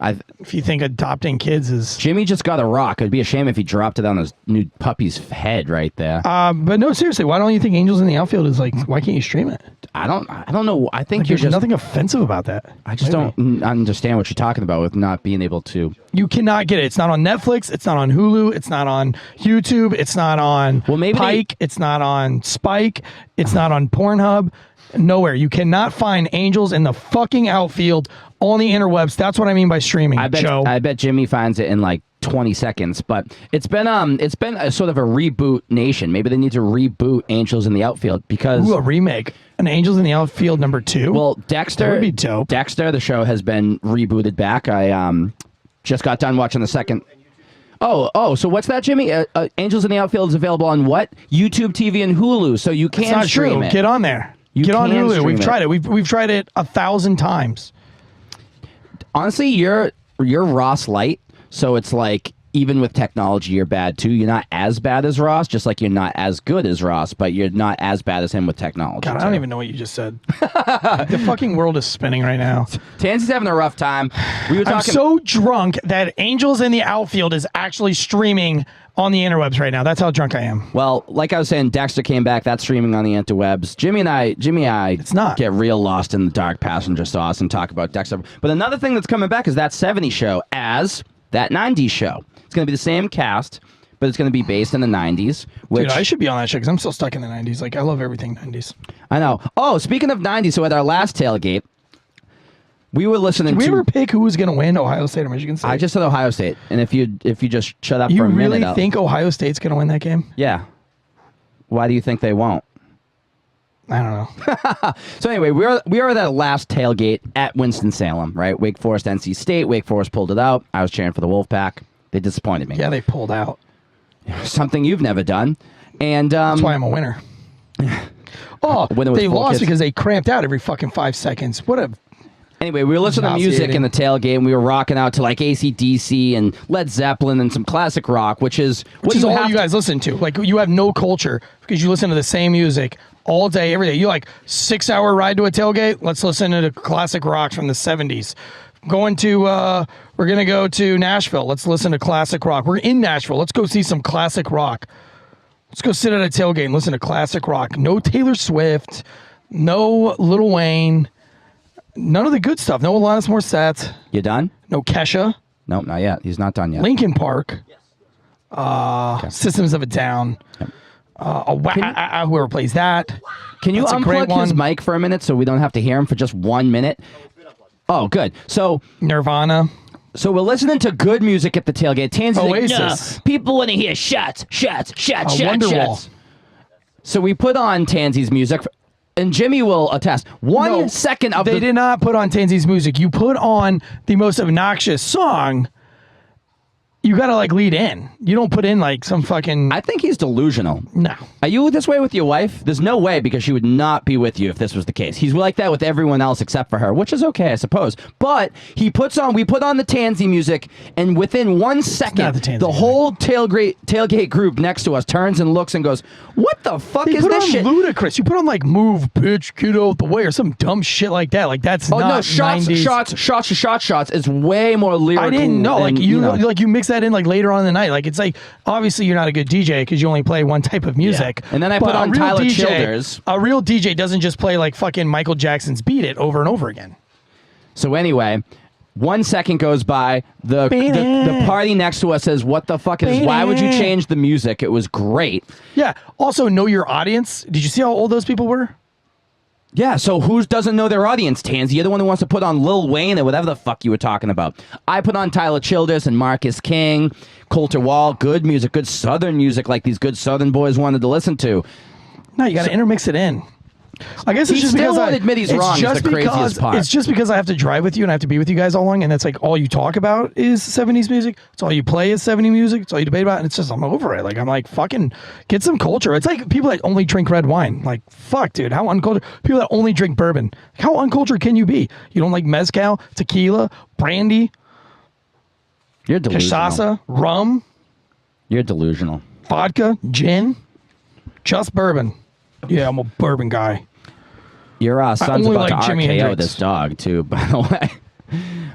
If If you think adopting kids is. Jimmy just got a rock. It'd be a shame if he dropped it on his new puppy's head right there. But no, seriously, why don't you think Angels in the Outfield is like, why can't you stream it? I don't know. I think Like, you're there's just. nothing offensive about that. I just Maybe. don't understand what you're talking about with not being able to. You cannot get it. It's not on Netflix. It's not on Hulu. It's not on YouTube. It's not on Well, maybe Pike. It's not on Spike. It's not on Pornhub. Nowhere. You cannot find Angels in the fucking Outfield on the interwebs. That's what I mean by streaming, I Joe. bet Jimmy finds it in like 20 seconds. But it's been a sort of a reboot nation. Maybe they need to reboot Angels in the Outfield because. Ooh, a remake. An Angels in the Outfield #2. Well, Dexter That would be dope. Dexter, the show has been rebooted back. I just got done watching the second. Oh, so what's that, Jimmy? Angels in the Outfield is available on what? YouTube TV and Hulu, so you it's can not stream true. it. Get on there. You Get on can Hulu. stream We've it. tried it. We've tried it 1,000 times. Honestly, you're Ross Light, so it's like even with technology, you're bad too. You're not as bad as Ross, just like you're not as good as Ross, but you're not as bad as him with technology. God, I don't too. even know what you just said. The fucking world is spinning right now. Tansey's having a rough time. We were I'm talking. so drunk that Angels in the Outfield is actually streaming on the interwebs right now. That's how drunk I am. Well, like I was saying, Dexter came back. That's streaming on the interwebs. Jimmy and I It's not. get real lost in the dark passenger sauce and talk about Dexter. But another thing that's coming back is that 70s show as that 90s show. It's going to be the same cast, but it's going to be based in the 90s. Which Dude, I should be on that shit because I'm still stuck in the 90s. Like, I love everything 90s. I know. Oh, speaking of 90s, so at our last tailgate, we were listening Did we to. ever pick who was going to win, Ohio State or Michigan State? I just said Ohio State, and if you just shut up You for a really minute, think Ohio State's going to win that game? yeah. Why do you think they won't? I don't know. So anyway, we are at that last tailgate at Winston-Salem, right? Wake Forest, NC State. Wake Forest pulled it out. I was cheering for the Wolfpack. They disappointed me. Yeah, they pulled out. Something you've never done. And That's why I'm a winner. Oh, When it was they full lost kids. because they cramped out every fucking 5 seconds. What a... anyway, we were listening to music in the tailgate, and we were rocking out to like AC/DC and Led Zeppelin and some classic rock, which is Which is all you guys listen to. Like, you have no culture because you listen to the same music all day, every day. You like 6-hour ride to a tailgate? Let's listen to the classic rock from the 70s. We're going to go to Nashville. Let's listen to classic rock. We're in Nashville. Let's go see some classic rock. Let's go sit at a tailgate and listen to classic rock. No Taylor Swift, no Lil Wayne, none of the good stuff. No Alanis Morissette. You done? No Kesha. Nope, not yet. He's not done yet. Linkin Park. Systems of a Down. Yep. Whoever plays that. Can you That's a great unplug his one. mic for a minute so we don't have to hear him for just 1 minute? Oh, good. So Nirvana. we're listening to good music at the tailgate. Tansey's like, Oasis. no, people want to hear shots. Wonderwall. Shots. So we put on Tansey's music, and Jimmy will attest. 1 second of They did not put on Tansey's music. You put on the most obnoxious song. You gotta like lead in. You don't put in like some fucking. I think he's delusional. No. Are you this way with your wife? There's no way, because she would not be with you if this was the case. He's like that with everyone else except for her, which is okay, I suppose. But we put on the Tansey music, and within 1 second, the Tansey the whole tailgate group next to us turns and looks and goes, "What the fuck They is put this on shit?" ludicrous. You put on like "Move, Bitch, Get Out the Way" or some dumb shit like that. Like that's Oh not no! Shots 90s. is way more lyrical. I didn't know. than, Like you know. like you mix that in like later on in the night. Like it's like obviously you're not a good DJ because you only play one type of music. And then I But put on a real Tyler DJ Childers. A real DJ doesn't just play like fucking Michael Jackson's "Beat It" over and over again. So anyway, 1 second goes by. The party next to us says, "What the fuck is? Why would you change the music? It was great." Yeah. Also, know your audience. Did you see how old those people were? Yeah, so who doesn't know their audience, Tansey? You're the one who wants to put on Lil Wayne or whatever the fuck you were talking about. I put on Tyler Childers and Marcus King, Coulter Wall, good music, good Southern music like these good Southern boys wanted to listen to. No, you got to intermix it in. I guess it's He just still because won't admit he's wrong, is the craziest part. It's just because I have to drive with you and I have to be with you guys all along, and that's like all you talk about is 70s music. It's all you play is 70s music. It's all you debate about, and it's just I'm over it. Like I'm like fucking get some culture. It's like people that only drink red wine. Like fuck, dude, how uncultured? People that only drink bourbon. How uncultured can you be? You don't like mezcal, tequila, brandy, You're delusional. cachaça, rum, You're delusional. vodka, gin, just bourbon. Yeah, I'm a bourbon guy. Your son's only about like to Jimi RKO Hendrix. this dog, too, by the way.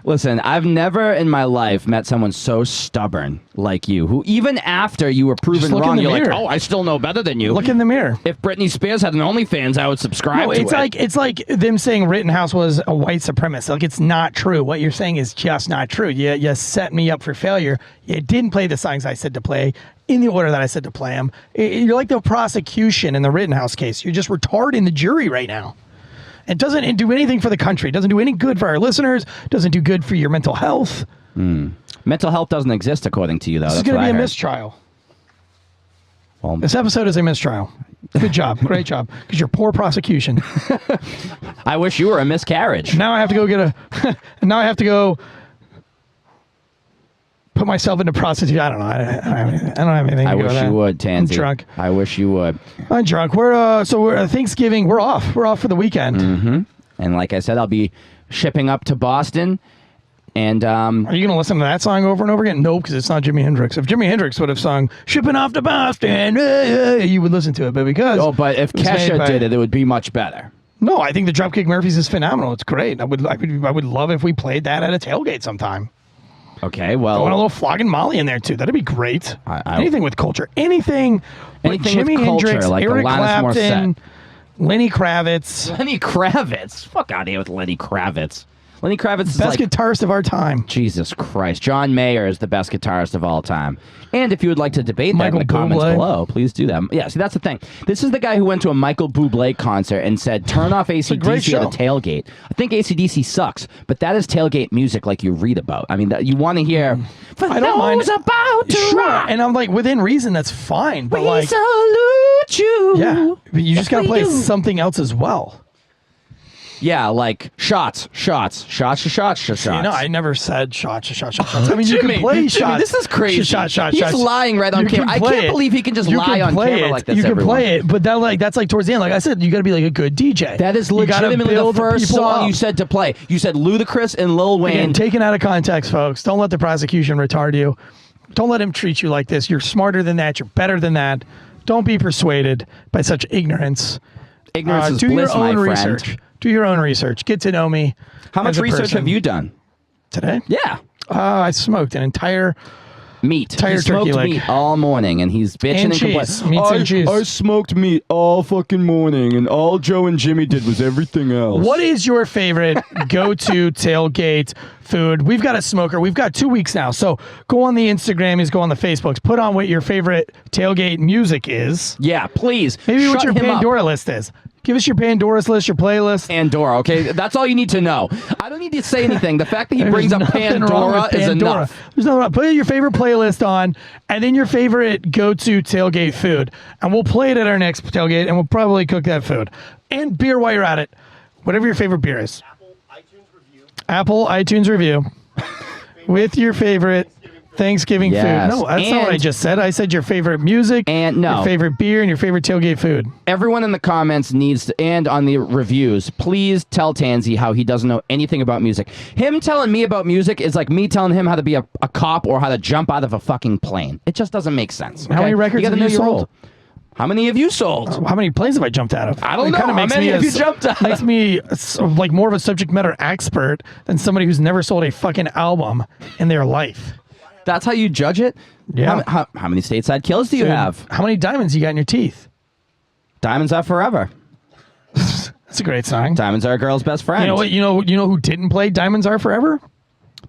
Listen, I've never in my life met someone so stubborn like you, who even after you were proven Just look wrong, in the you're like, mirror. "Oh, I still know better than you." Look in the mirror. If Britney Spears had an OnlyFans, I would subscribe No, to it's it. it's like them saying Rittenhouse was a white supremacist. Like it's not true. What you're saying is just not true. You set me up for failure. You didn't play the songs I said to play in the order that I said to play them. You're like the prosecution in the Rittenhouse case. You're just retarding the jury right now. It doesn't do anything for the country. It doesn't do any good for our listeners. It doesn't do good for your mental health. Mental health doesn't exist according to you, though. This is That's going what to I be a heard. mistrial. Well, This episode is a mistrial. Good job. Great job. Because you're poor prosecution. I wish you were a miscarriage. Now I have to go get a. Now I have to go put myself into prostitution. I don't know. I don't have anything. I to go wish with you that. would, Tansey. I'm drunk. I wish you would. I'm drunk. We're Thanksgiving. We're off. We're off for the weekend. And like I said, I'll be shipping up to Boston. And Are you going to listen to that song over and over again? No, because it's not Jimi Hendrix. If Jimi Hendrix would have sung "Shipping Off to Boston," you would listen to it. But because but if was made Kesha by- did it, it would be much better. no, I think the Dropkick Murphys is phenomenal. It's great. I would love if we played that at a tailgate sometime. Okay, I want a well, little flogging Molly in there too. That'd be great. I- Anything with culture. Anything with Anything with Jimi culture, Hendrix, like Eric Alanis Clapton, Morissette. Lenny Kravitz, Lenny Kravitz. Fuck out of here with Lenny Kravitz. Lenny Kravitz is best like guitarist of our time. Jesus Christ. John Mayer is the best guitarist of all time. And if you would like to debate that Michael in the comments Bublé. below, please do that. Yeah, see, that's the thing. This is the guy who went to a Michael Bublé concert and said, "Turn off great AC/DC at a show. tailgate." I think AC/DC sucks, but that is tailgate music like you read about. I mean, that you want to hear, "For I don't mind. those about to Sure, rock, and I'm like within reason. That's fine. But we like, salute you." yeah, but you just Yes, gotta we play do. something else as well. Yeah, like shots. You know, I never said shots. I mean, you Jimmy, can play Jimmy, shots. this is crazy. Shots. He's lying right on You camera. can I play can't it. believe he can just You lie can on play camera it. like this. You can everyone. play it, but that's like towards the end. Like I said, you got to be like a good DJ. That is You gotta legitimately the build first people song up. you said to play. You said Ludacris and Lil Wayne. Again, taken out of context, folks. Don't let the prosecution retard you. Don't let him treat you like this. You're smarter than that. You're better than that. Don't be persuaded by such ignorance. Ignorance is do bliss, your own my research. friend. Do your own research. Get to know me. How much as a research person. have you done? Today? Yeah. I smoked an entire Meat. Entire He smoked turkey leg. meat all morning, and he's bitching And and cheese. complaining. Meats and cheese. I smoked meat all fucking morning, and all Joe and Jimmy did was everything else. What is your favorite go-to tailgate food? We've got a smoker. We've got 2 weeks now. So go on the Instagrams, go on the Facebooks. Put on what your favorite tailgate music is. Yeah, please. Maybe what shut your him up. Pandora list is. Give us your Pandora's list, your playlist. Pandora, okay? That's all you need to know. I don't need to say anything. The fact that he brings up Nothing wrong Pandora with is Pandora. enough. There's nothing wrong. Put your favorite playlist on, and then your favorite go-to tailgate food, and we'll play it at our next tailgate, and we'll probably cook that food. And beer while you're at it. Whatever your favorite beer is. Apple iTunes review. With your favorite Thanksgiving Yes. food. No, that's not what I And- just said. I said your favorite music, And no. your favorite beer, and your favorite tailgate food. Everyone in the comments needs to, and on the reviews, please tell Tansey how he doesn't know anything about music. Him telling me about music is like me telling him how to be a cop or how to jump out of a fucking plane. It just doesn't make sense. How many records gotta have you know your sold? How many have you sold? How many planes have I jumped out of? I don't It know. kinda How makes many me have you jumped out of? Makes me like more of a subject matter expert than somebody who's never sold a fucking album in their life. That's how you judge it? Yeah. How many stateside kills do you Dude, have? How many diamonds you got in your teeth? Diamonds are forever. That's a great song. Diamonds are a girl's best friend. You know what? You know who didn't play Diamonds Are Forever?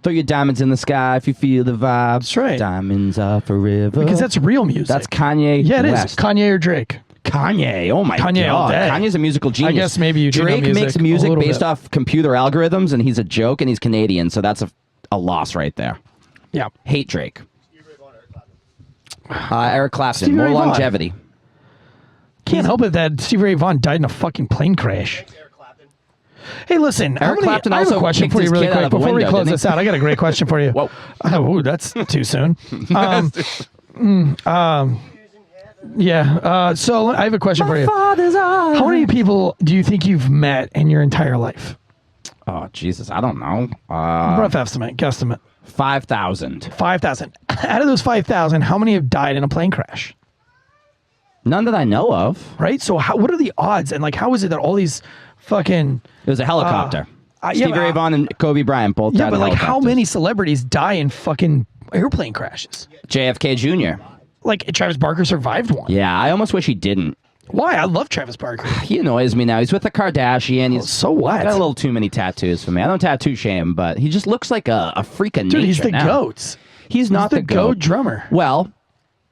Throw your diamonds in the sky if you feel the vibe. That's right. Diamonds are forever. Because that's real music. That's Kanye yeah, it is. West. Kanye or Drake. Kanye. Oh my Kanye all god. day. Kanye's a musical genius. guess maybe you do know Drake music makes a music little based bit. off computer algorithms, and he's a joke, and he's Canadian, so that's a loss right there. Yeah. Hate Drake. Eric Clapton. Stevie More Ray Vaughan. longevity. Can't help it that Stevie Ray Vaughan died in a fucking plane crash. Hey, listen. Eric Clapton I have a also question kicked for you his really kid out quick of a before we window, close didn't this he? out. I got a great question for you. Whoa. Oh, that's too soon. Yeah. So I have a question for you. How many people do you think you've met in your entire life? Oh, Jesus. I don't know. Rough estimate, guesstimate. 5,000. 5,000. Out of those 5,000, how many have died in a plane crash? None that I know of. Right? So what are the odds? And like, how is it that all these fucking... It was a helicopter. yeah, Stevie but, Ray Vaughan and Kobe Bryant both Yeah, died but in like, how helicopters. many celebrities die in fucking airplane crashes? JFK Jr. Like, Travis Barker survived one. Yeah, I almost wish he didn't. Why? I love Travis Barker. He annoys me now. He's with a Kardashian. He's So what? got a little too many tattoos for me. I don't tattoo shame, but he just looks like a freak of nature. Dude, he's the now. GOAT. He's not the the GOAT drummer. Well,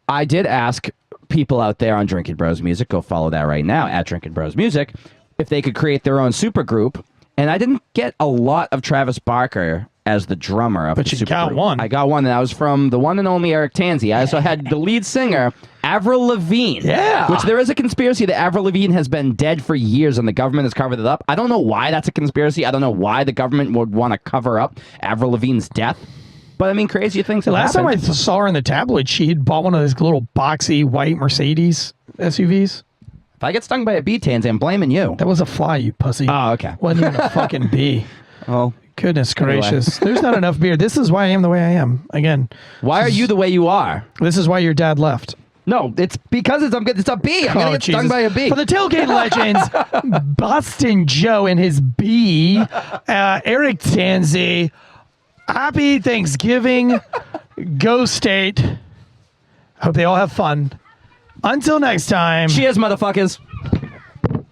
I did ask people out there on Drinking Bros Music, go follow that right now at Drinking Bros Music, if they could create their own supergroup. And I didn't get a lot of Travis Barker as the drummer of But the you got supergroup. one. I got one, and that was from the one and only Eric Tansey. I also had the lead singer, Avril Lavigne. Yeah. Which there is a conspiracy that Avril Lavigne has been dead for years and the government has covered it up. I don't know why that's a conspiracy. I don't know why the government would want to cover up Avril Lavigne's death. But I mean, crazy things have Last time I happened. saw her in the tabloid, she had bought one of those little boxy white Mercedes SUVs. If I get stung by a bee, Tansey, I'm blaming you. That was a fly, you pussy. Oh, okay. Wasn't even a fucking bee. Well, Goodness Anyway. gracious. There's not enough beer. This is why I am the way I am. Again, why are you the way you are? this is why your dad left. No, it's because it's a bee. I'm gonna get stung Jesus. by a bee. For the Tailgate Legends, Boston Joe and his bee, Eric Tansey, happy Thanksgiving. Go State. Hope they all have fun. Until next time. Cheers, motherfuckers.